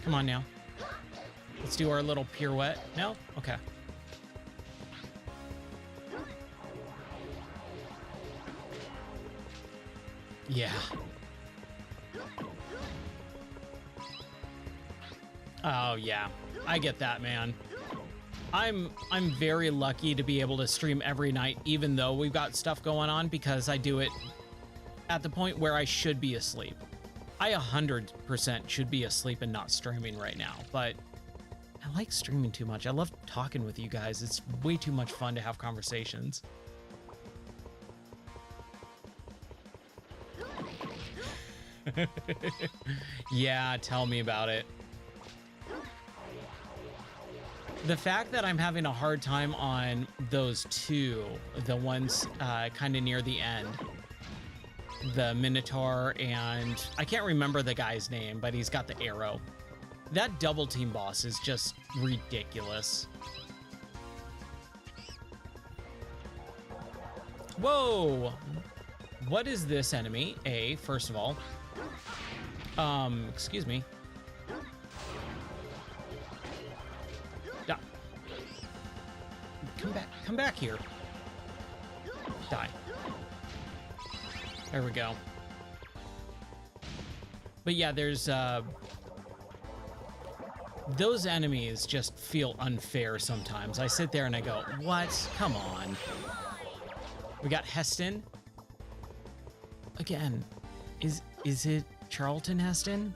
Come on now. Let's do our little pirouette. No? Okay. Yeah. Oh, yeah. I get that, man. I'm very lucky to be able to stream every night, even though we've got stuff going on, because I do it at the point where I should be asleep. I 100% should be asleep and not streaming right now, but I like streaming too much. I love talking with you guys. It's way too much fun to have conversations. Yeah, tell me about it. The fact that I'm having a hard time on those two, the ones kind of near the end, the Minotaur, and I can't remember the guy's name, but he's got the arrow. That double team boss is just ridiculous. Whoa! What is this enemy? First of all. Excuse me. Come back here. Die. There we go. But yeah, there's, those enemies just feel unfair sometimes. I sit there and I go, what? Come on. We got Heston. Again, is it Charlton Heston?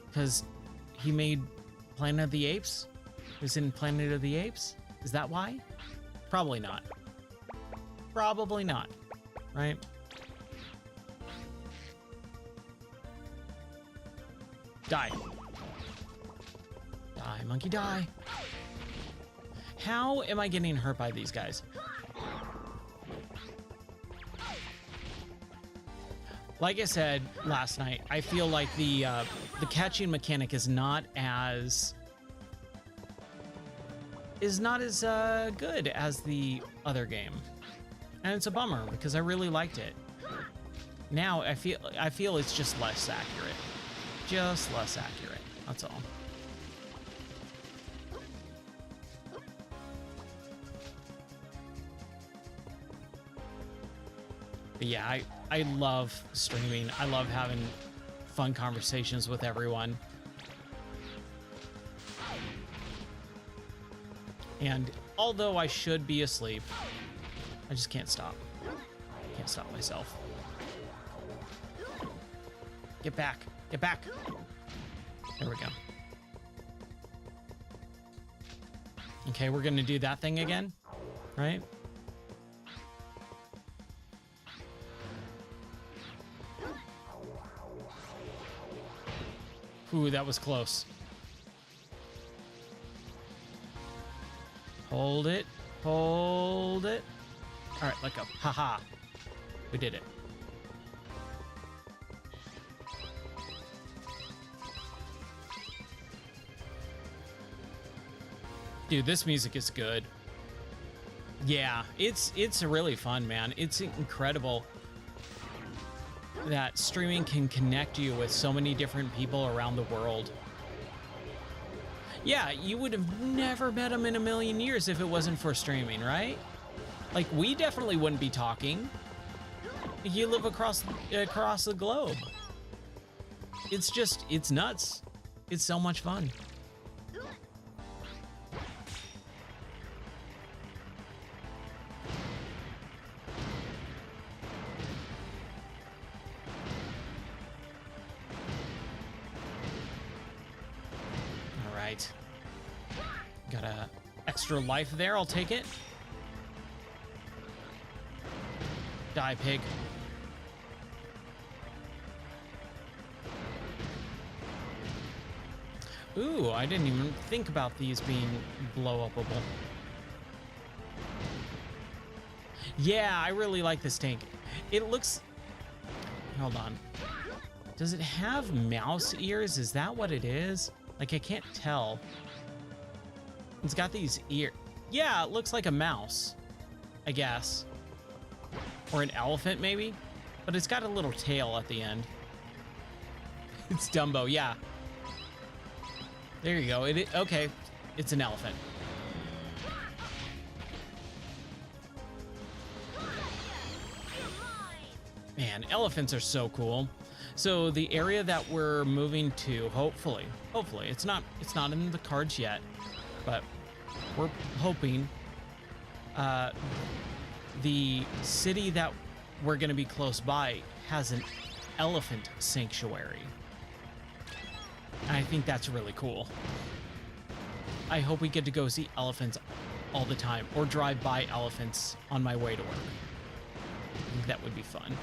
Because he made Planet of the Apes? He was in Planet of the Apes? Is that why? Probably not. Probably not, right? Die. Die, monkey, die. How am I getting hurt by these guys? Like I said last night, I feel like the catching mechanic is not as good as the other game, and it's a bummer because I really liked it. Now I feel it's just less accurate, just less accurate. That's all. But yeah, I love streaming. I love having fun conversations with everyone. And although I should be asleep, I just can't stop. Can't stop myself. Get back. Get back. There we go. Okay, we're gonna do that thing again, right? Ooh, that was close. Hold it. Hold it. All right, let go. Haha. We did it. Dude, this music is good. Yeah, it's really fun, man. It's incredible that streaming can connect you with so many different people around the world. Yeah, you would have never met them in a million years if it wasn't for streaming, right? Like, we definitely wouldn't be talking. You live across the globe. It's nuts. It's so much fun. Got a extra life there. I'll take it. Die, pig. Ooh, I didn't even think about these being blow-upable. Yeah, I really like this tank. It looks... Hold on. Does it have mouse ears? Is that what it is? Like, I can't tell. It's got these ears. Yeah, it looks like a mouse, I guess. Or an elephant, maybe? But it's got a little tail at the end. It's Dumbo, yeah. There you go. Okay, it's an elephant. Man, elephants are so cool. So the area that we're moving to, hopefully, it's not in the cards yet, but we're hoping the city that we're going to be close by has an elephant sanctuary. And I think that's really cool. I hope we get to go see elephants all the time or drive by elephants on my way to work. I think that would be fun.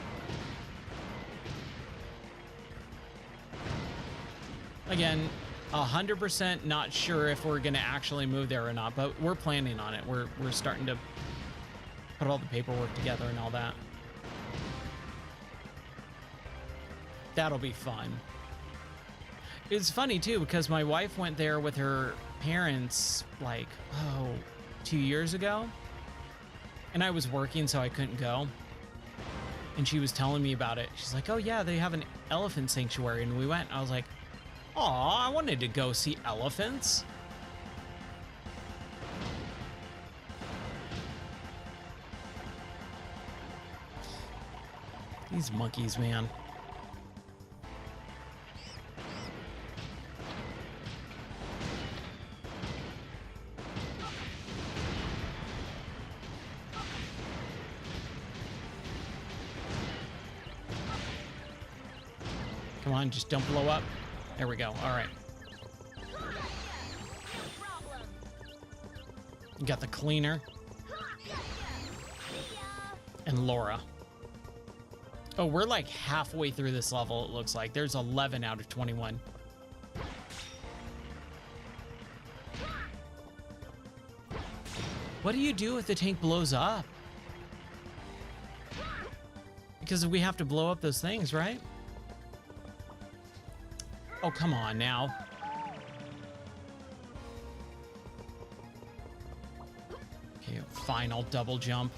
Again, 100% not sure if we're going to actually move there or not, but we're planning on it. We're starting to put all the paperwork together and all that. That'll be fun. It's funny too, because my wife went there with her parents like, 2 years ago. And I was working, so I couldn't go. And she was telling me about it. She's like, oh yeah, they have an elephant sanctuary. And we went. I was like, aw, I wanted to go see elephants. These monkeys, man. Come on, just don't blow up. There we go. All right. You got the cleaner. And Laura. Oh, we're like halfway through this level, it looks like. There's 11 out of 21. What do you do if the tank blows up? Because we have to blow up those things, right? Oh, come on now. Okay, fine, I'll double jump.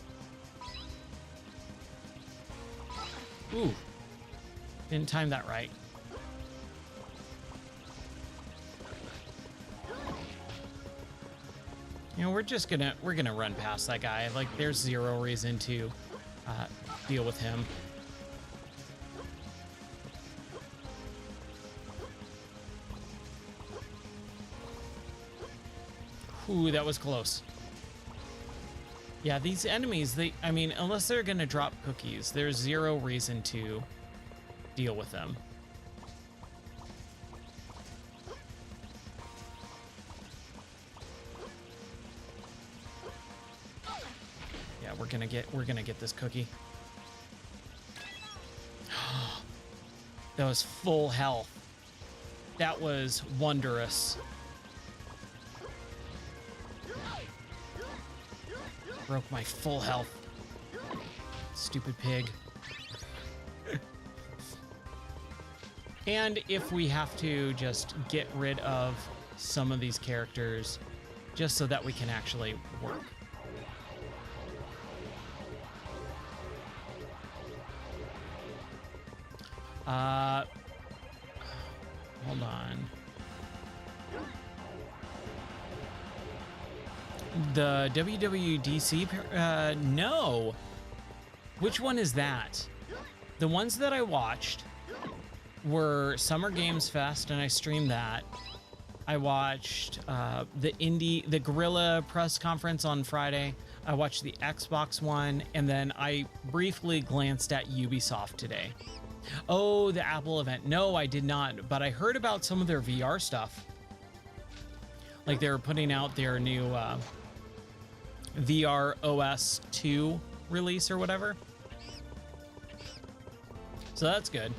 Ooh, didn't time that right. You know, we're gonna run past that guy. Like, there's zero reason to deal with him. Ooh, that was close. Yeah, these enemies, I mean, unless they're gonna drop cookies, there's zero reason to deal with them. Yeah, we're gonna get this cookie. That was full health. That was wondrous. Broke my full health. Stupid pig. And if we have to just get rid of some of these characters just so that we can actually work. Hold on. The WWDC? No. Which one is that? The ones that I watched were Summer Games Fest, and I streamed that. I watched the Gorilla press conference on Friday. I watched the Xbox one, and then I briefly glanced at Ubisoft today. Oh, the Apple event. No, I did not, but I heard about some of their VR stuff. Like they're putting out their new VR OS 2 release or whatever. So that's good.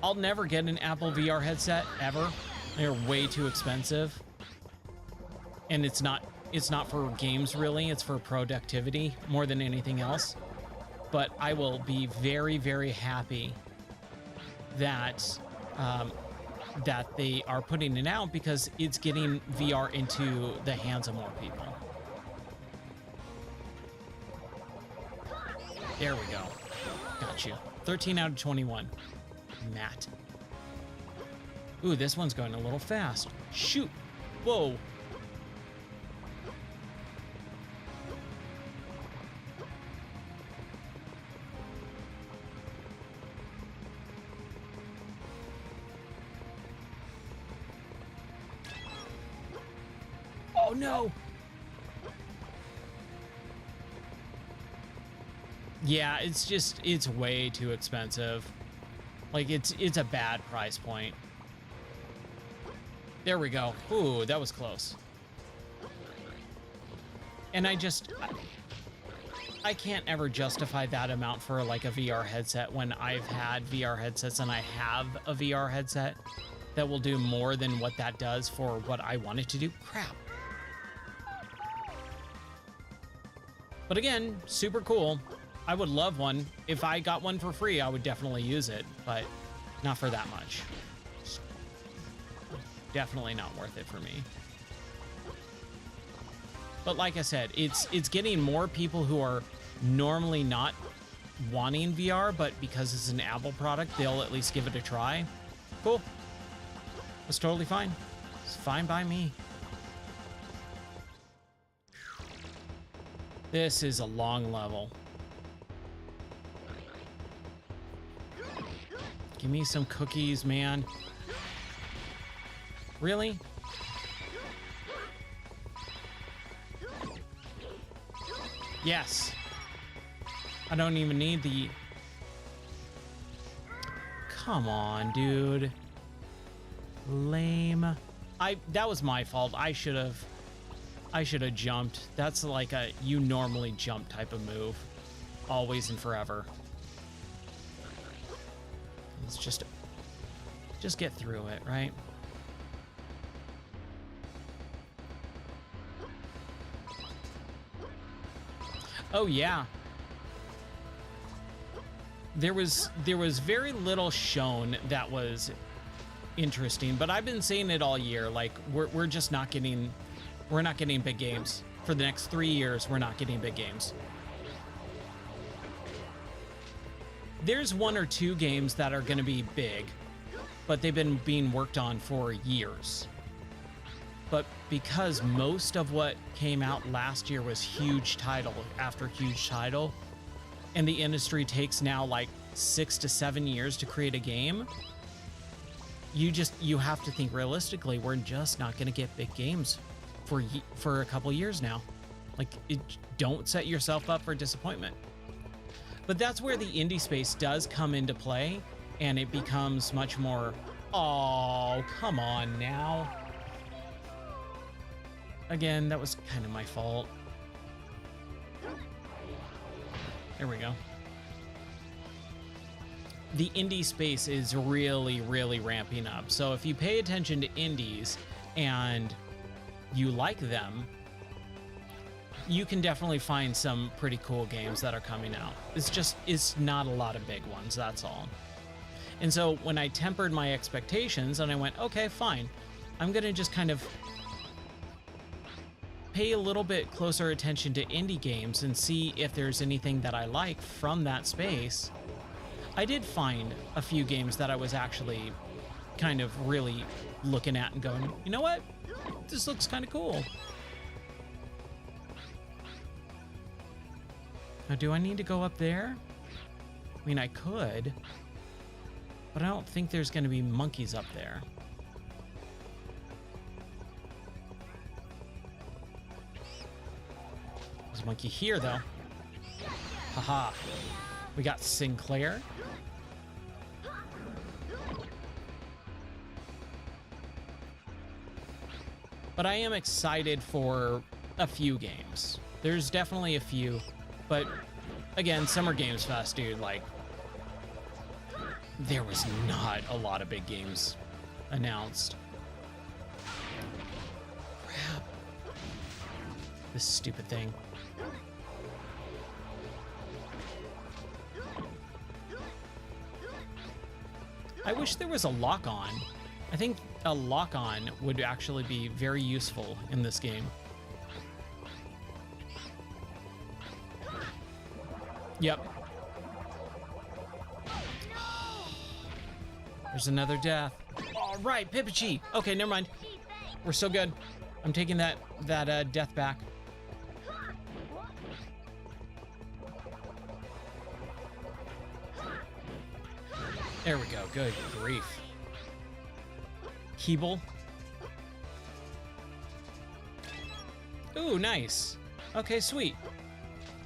I'll never get an Apple VR headset ever. They're way too expensive. And it's not for games really, it's for productivity more than anything else. But I will be very, very happy that that they are putting it out because it's getting VR into the hands of more people. There we go. Got you. 13 out of 21. Matt. Ooh, this one's going a little fast. Shoot. Whoa. Oh no. Yeah, it's way too expensive. Like it's a bad price point. There we go. Ooh, that was close. And I can't ever justify that amount for like a VR headset when I've had VR headsets and I have a VR headset that will do more than what that does for what I want it to do. Crap. But again, super cool. I would love one. If I got one for free, I would definitely use it, but not for that much. Definitely not worth it for me. But like I said, it's getting more people who are normally not wanting VR, but because it's an Apple product, they'll at least give it a try. Cool. That's totally fine. It's fine by me. This is a long level. Give me some cookies, man. Really? Yes. I don't even need the... Come on, dude. Lame. That was my fault. I should have jumped. That's like a you normally jump type of move. Always and forever. Let's just get through it, right? Oh yeah. There was very little shown that was interesting, but I've been saying it all year. Like we're just not getting big games for the next 3 years. We're not getting big games. There's 1 or 2 games that are going to be big, but they've been being worked on for years. But because most of what came out last year was huge title after huge title, and the industry takes now like 6 to 7 years to create a game, you have to think realistically. We're just not going to get big games for a couple years now. Like, don't set yourself up for disappointment. But that's where the indie space does come into play, and it becomes much more, oh, come on now. Again, that was kind of my fault. There we go. The indie space is really, really ramping up. So if you pay attention to indies and you like them, you can definitely find some pretty cool games that are coming out. It's not a lot of big ones, that's all. And so when I tempered my expectations and I went, okay, fine, I'm gonna just kind of pay a little bit closer attention to indie games and see if there's anything that I like from that space. I did find a few games that I was actually kind of really looking at and going, you know what? This looks kind of cool. Now, do I need to go up there? I mean, I could, but I don't think there's going to be monkeys up there. There's a monkey here, though. Haha. We got Sinclair. but I am excited for a few games. There's definitely a few, but again, Summer Games Fest, dude, like, there was not a lot of big games announced. Crap. This stupid thing. I wish there was a lock-on. I think a lock-on would actually be very useful in this game. Yep. There's another death. All right, Pipichi. Okay, never mind. We're so good. I'm taking that death back. There we go. Good grief. Keeble. Ooh, nice. Okay, sweet.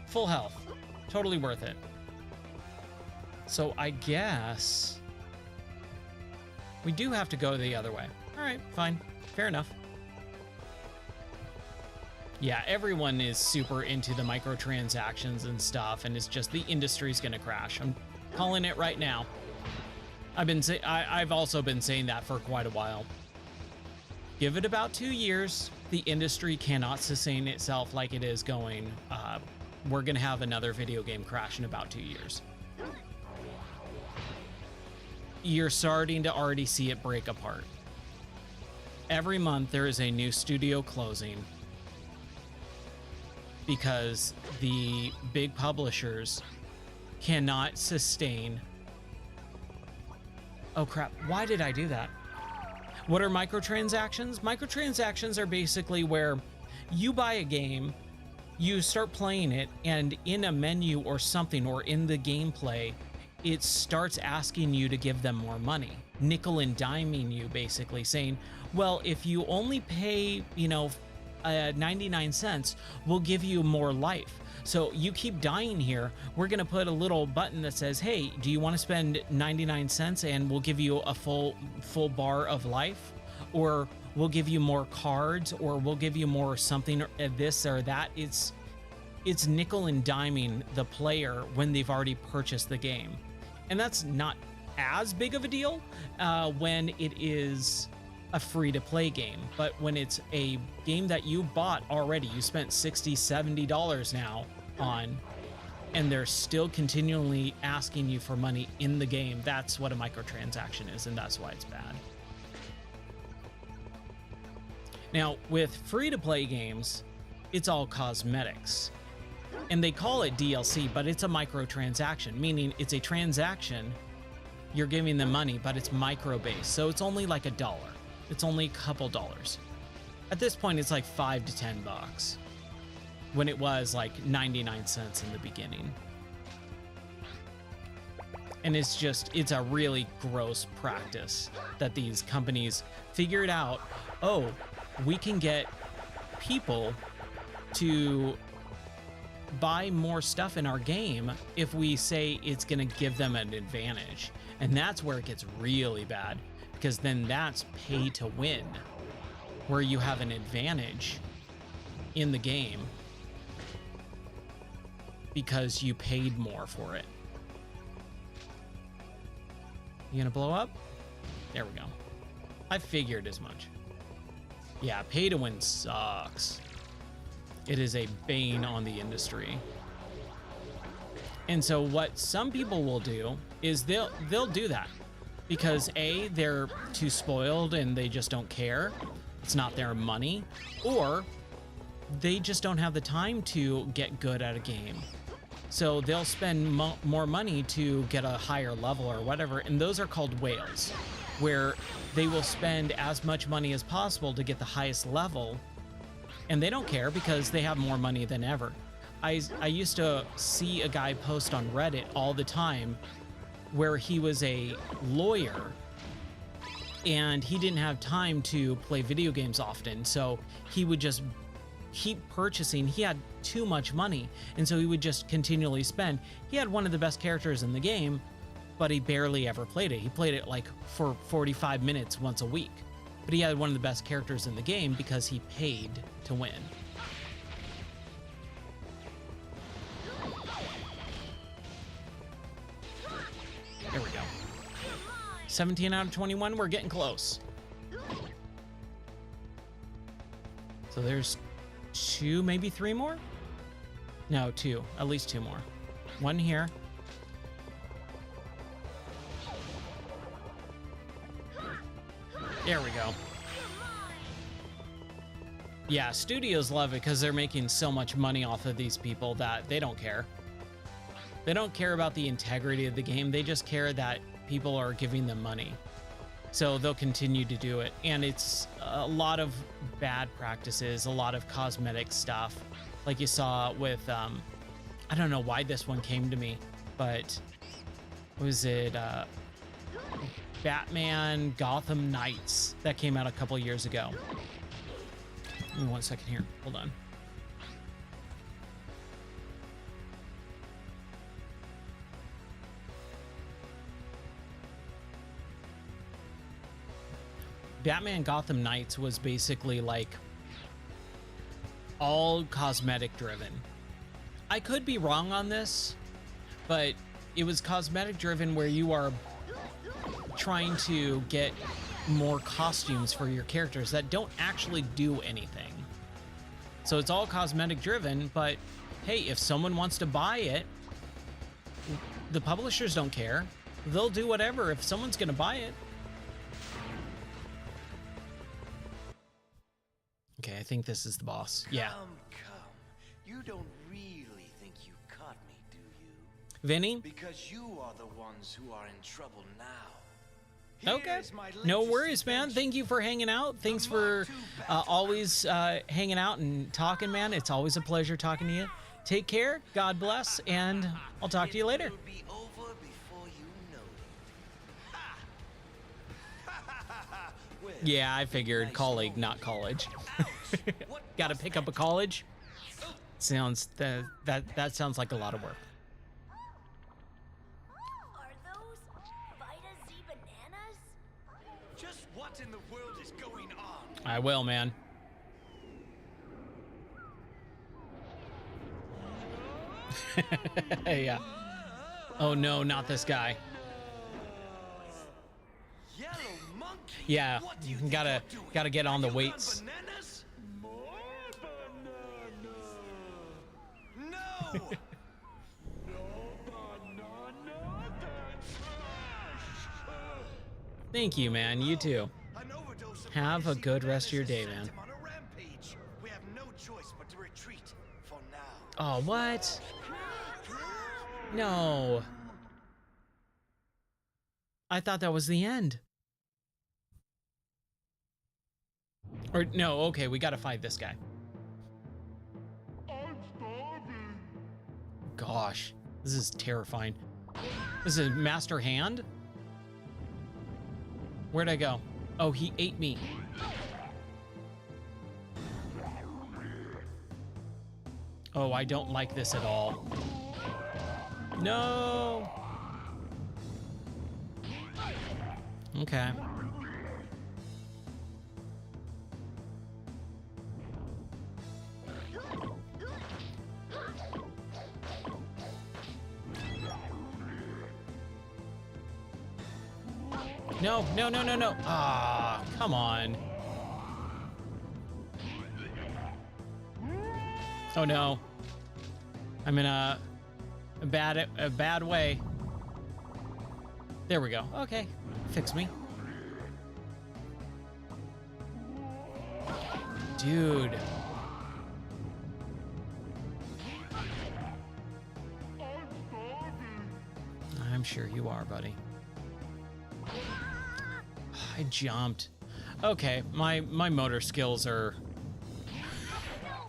Full health. Totally worth it. So I guess we do have to go the other way. All right, fine. Fair enough. Yeah, everyone is super into the microtransactions and stuff, and it's just the industry's gonna crash. I'm calling it right now. I've also been saying that for quite a while. Give it about 2 years. The industry cannot sustain itself like it is going. We're gonna have another video game crash in about 2 years. You're starting to already see it break apart. Every month there is a new studio closing because the big publishers cannot sustain. Oh crap, why did I do that? What are microtransactions? Microtransactions are basically where you buy a game, you start playing it, and in a menu or something, or in the gameplay, it starts asking you to give them more money. Nickel and diming you, basically saying, well, if you only pay, 99 cents, we'll give you more life. So you keep dying here, we're gonna put a little button that says, hey, do you want to spend 99 cents and we'll give you a full bar of life? Or we'll give you more cards, or we'll give you more something, or this or that. It's nickel and diming the player when they've already purchased the game. And that's not as big of a deal when it is a free-to-play game. But when it's a game that you bought already, you spent $60, $70 now on, and they're still continually asking you for money in the game, that's what a microtransaction is, and that's why it's bad. Now, with free-to-play games, it's all cosmetics. And they call it DLC, but it's a microtransaction, meaning it's a transaction, you're giving them money, but it's micro-based, so it's only like $1. It's only a couple dollars. At this point, it's like $5 to $10, when it was like 99 cents in the beginning. And it's a really gross practice that these companies figured out, oh, we can get people to buy more stuff in our game if we say it's going to give them an advantage. And that's where it gets really bad, because then that's pay to win, where you have an advantage in the game because you paid more for it. You gonna blow up? There we go. I figured as much. Yeah, pay to win sucks. It is a bane on the industry. And so what some people will do is they'll do that because A, they're too spoiled and they just don't care. It's not their money, or they just don't have the time to get good at a game. So they'll spend more money to get a higher level or whatever, and those are called whales, where they will spend as much money as possible to get the highest level, and they don't care because they have more money than ever. I used to see a guy post on Reddit all the time where he was a lawyer and he didn't have time to play video games often, so he would just keep purchasing. He had too much money, and so he would just continually spend. He had one of the best characters in the game, but he barely ever played it. He played it like for 45 minutes once a week. but he had one of the best characters in the game because he paid to win. There we go. 17 out of 21, we're getting close. So there's 2, maybe 3 more? No, 2, at least 2 more. 1 here. There we go. Yeah, studios love it because they're making so much money off of these people that they don't care. They don't care about the integrity of the game. They just care that people are giving them money. So they'll continue to do it. And it's a lot of bad practices, a lot of cosmetic stuff. Like you saw with, I don't know why this one came to me, but was it Batman Gotham Knights that came out a couple years ago? Give me 1 second here. Hold on. Batman Gotham Knights was basically like all cosmetic driven. I could be wrong on this, but it was cosmetic driven where you are trying to get more costumes for your characters that don't actually do anything. So it's all cosmetic driven, but hey, if someone wants to buy it, the publishers don't care. They'll do whatever if someone's going to buy it. Okay, I think this is the boss. Yeah. Come. You don't really think you caught me, do you? Vinny? Because you are the ones who are in trouble now. Okay. Here's my No latest worries, man. invention. Thank you for hanging out. Thanks for always hanging out and talking, man. It's always a pleasure talking to you. Take care. God bless. And I'll talk to you later. It will be over before you know it. Well, Yeah, I figured. Colleague, not college. Gotta pick up a college? Sounds that sounds like a lot of work. Are those Vita Z bananas? just what in the world is going on? I will, man. Yeah. Oh no, not this guy. Yellow monkey. Yeah, What do you think gotta you're doing? gotta get on the Have you weights. gone bananas? More banana. No. Thank you, man. You too. An overdose of Have a crazy good rest of your bananas day, has man. sent him on a rampage. We have no choice but to retreat for now. Oh, what? No. I thought that was the end. Or no, okay, we gotta fight this guy. Gosh, this is terrifying. This is Master Hand? Where'd I go? Oh, he ate me. Oh, I don't like this at all. No. Okay. No, no, no, no, no. Ah, come on. Oh no. I'm in a bad way. There we go. Okay. Fix me. Dude. I'm sure you are, buddy. I jumped. Okay, my motor skills are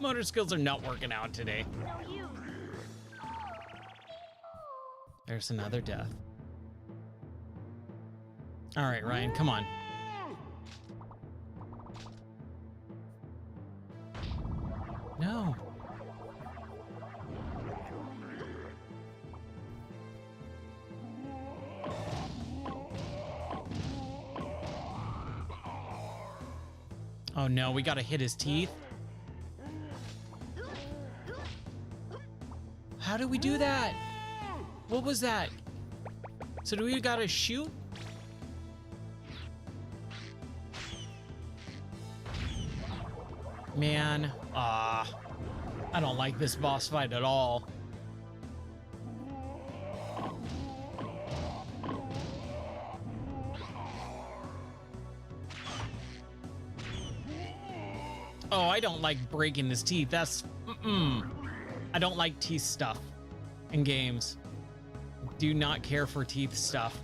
not working out today. No, you. There's another death. All right, Ryan, come on. No. Oh no, we gotta hit his teeth. How do we do that? What was that? So do we gotta shoot? Man, I don't like this boss fight at all. Oh, I don't like breaking his teeth. That's, I don't like teeth stuff in games. Do not care for teeth stuff.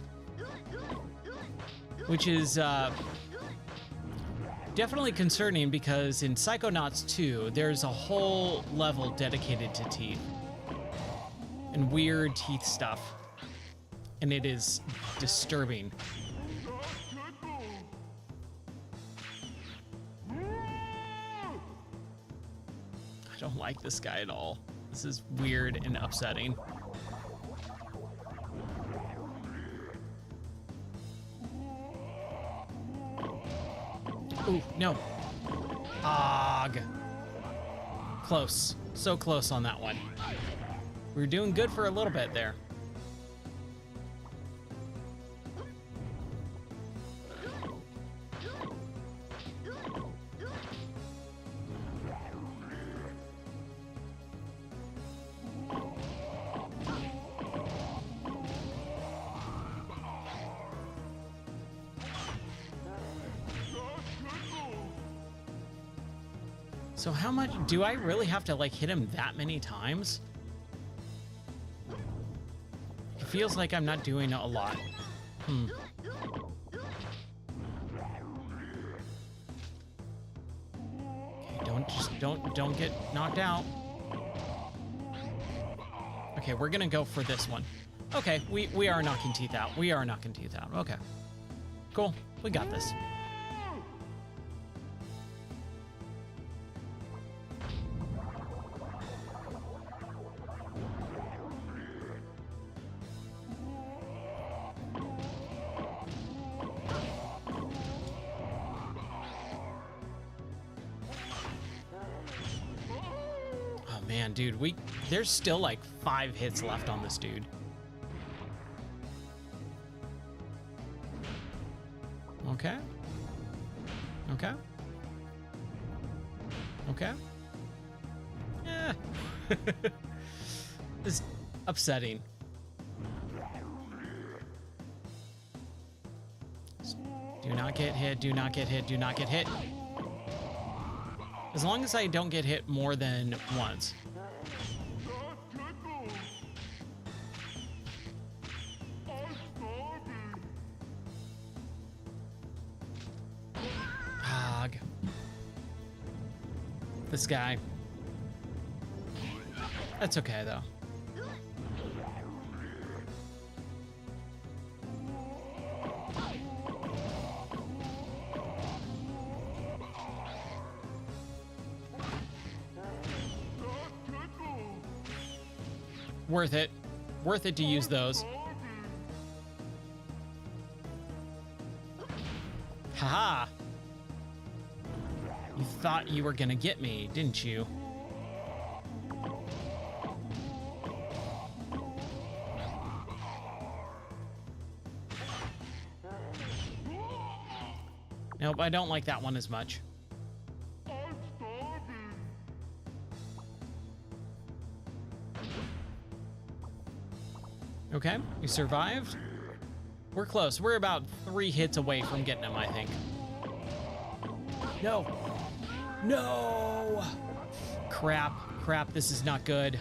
Which is, definitely concerning because in Psychonauts 2, there's a whole level dedicated to teeth. And weird teeth stuff. And it is disturbing. I don't like this guy at all. This is weird and upsetting. Ooh, no. Ugh. Close. So close on that one. We were doing good for a little bit there. So how much do I really have to like hit him that many times? It feels like I'm not doing a lot. Okay, don't get knocked out. Okay, we're gonna go for this one. Okay, we are knocking teeth out. We are knocking teeth out. Okay. Cool. We got this. Man, dude, there's still like 5 hits left on this dude. Okay. Okay. Okay. Yeah. This is upsetting. Do not get hit, do not get hit, do not get hit. As long as I don't get hit more than once. Ugh. This guy. That's okay, though. Worth it. Worth it to use those. Haha. You thought you were gonna get me, didn't you? Nope, I don't like that one as much. Okay, we survived. We're close. We're about 3 hits away from getting him, I think. No. No! Crap. Crap, this is not good.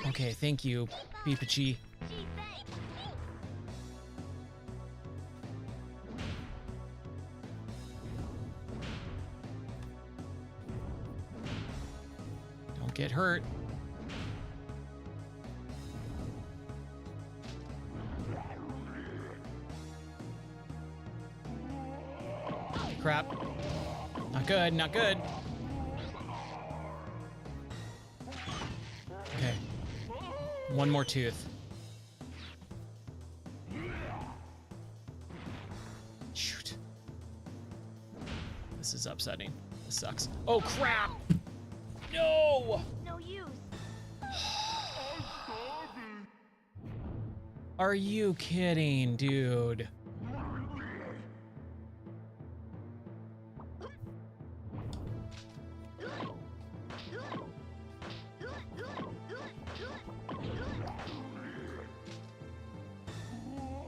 Okay, thank you, Beepachi. Don't get hurt. Crap. Not good, not good. Okay. One more tooth. Shoot. upsetting. This sucks. Oh, crap! No! No use. Are you kidding, dude?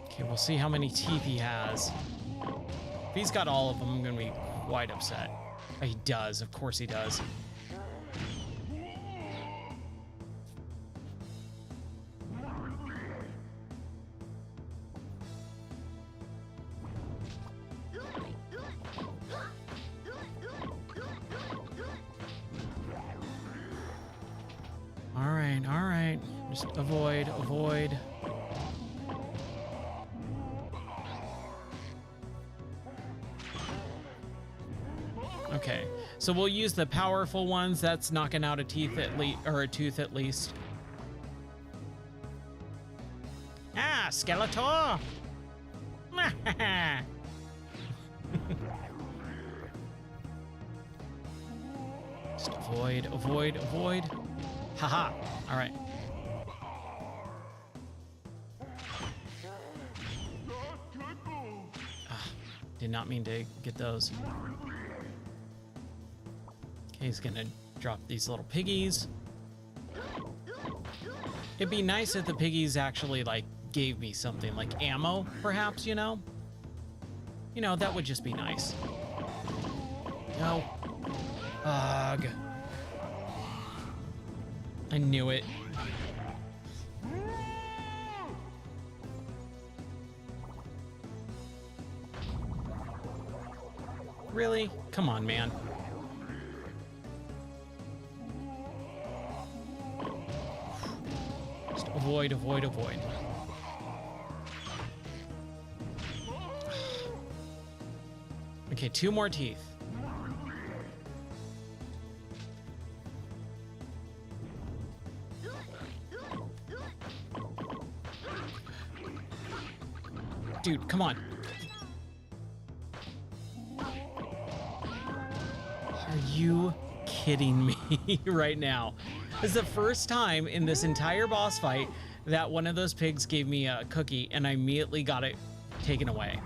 Okay, we'll see how many teeth he has. If he's got all of them, I'm gonna be quite upset. Oh, he does. Of course he does. All right. Just avoid. Okay, so we'll use the powerful ones. That's knocking out a teeth at least, or a tooth at least. Ah, Skeletor! Just avoid. Haha. All right. Did not mean to get those. Okay, he's gonna drop these little piggies. It'd be nice if the piggies actually like gave me something like ammo, perhaps, you know? You know, that would just be nice. No. Ugh. I knew it. Really? Come on, man. Just avoid. Okay, 2 more teeth. Dude, come on. Are you kidding me right now? This is the first time in this entire boss fight that one of those pigs gave me a cookie and I immediately got it taken away.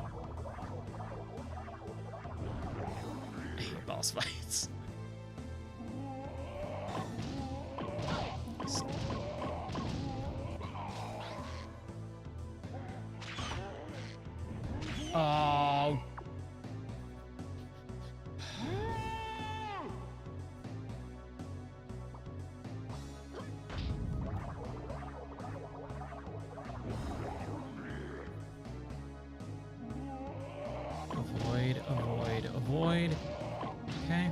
I hate boss fights. Oh. Avoid. Okay.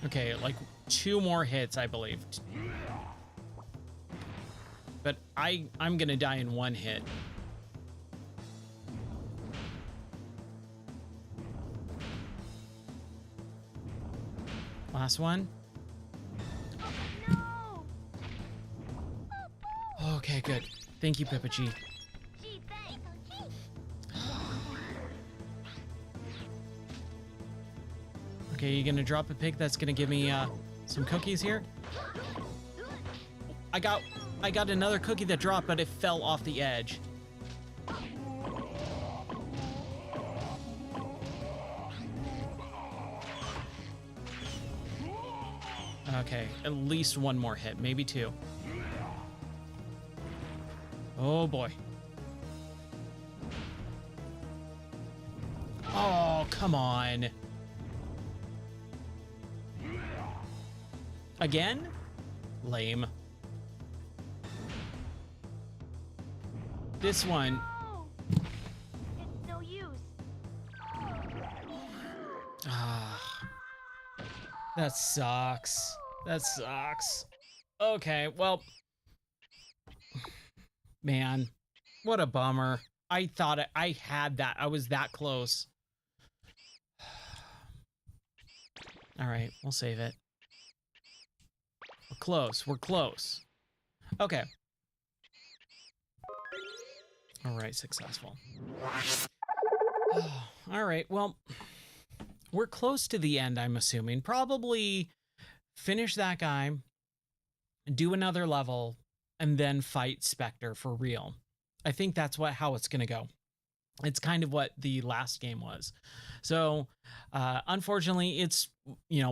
Okay, like 2 more hits, I believe. But I'm gonna die in 1 hit. Last one. No. Okay, good. Thank you, Pippa G. Gee, thanks. Okay, you gonna drop a pig that's gonna give me some cookies here? I got another cookie that dropped, but it fell off the edge. Okay, at least 1 more hit, maybe 2. Oh boy. Oh, come on. Again? Lame. This one. No. It's no use. That sucks. Okay, well. Man, what a bummer. I thought I had that. I was that close. All right, we'll save it. We're close. Okay. All right, successful. All right. Well, we're close to the end, I'm assuming. Probably finish that guy, do another level, and then fight Spectre for real. I think that's how it's going to go. It's kind of what the last game was. So, unfortunately, it's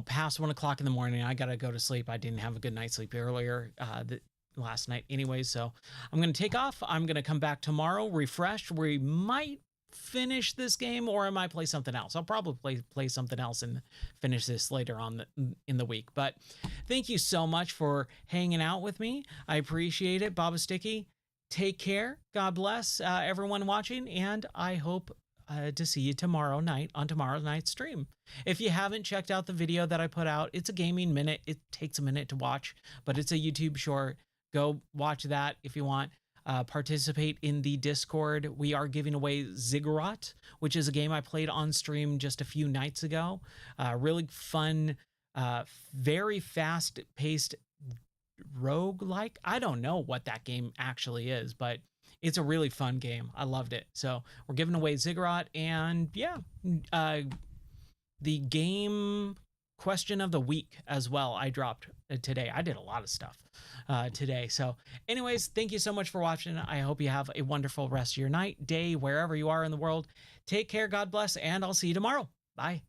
past 1 o'clock in the morning. I gotta go to sleep. I didn't have a good night's sleep earlier last night, anyways. So, I'm gonna take off. I'm gonna come back tomorrow, refreshed. We might finish this game, or I might play something else. I'll probably play something else and finish this later on in the week. But thank you so much for hanging out with me. I appreciate it, Baba Sticky. Take care. God bless everyone watching, and I hope to see you tomorrow night on tomorrow night's stream. If you haven't checked out the video that I put out, it's a gaming minute. It takes a minute to watch, but it's a YouTube short. Go watch that if you want. Participate in the Discord. We are giving away Ziggurat, which is a game I played on stream just a few nights ago. Really fun, very fast-paced roguelike. I don't know what that game actually is, but it's a really fun game. I loved it. So we're giving away Ziggurat, and yeah, the game question of the week as well I dropped today. I did a lot of stuff today. So anyways, thank you so much for watching. I hope you have a wonderful rest of your night, day, wherever you are in the world. Take care, God bless, and I'll see you tomorrow. Bye.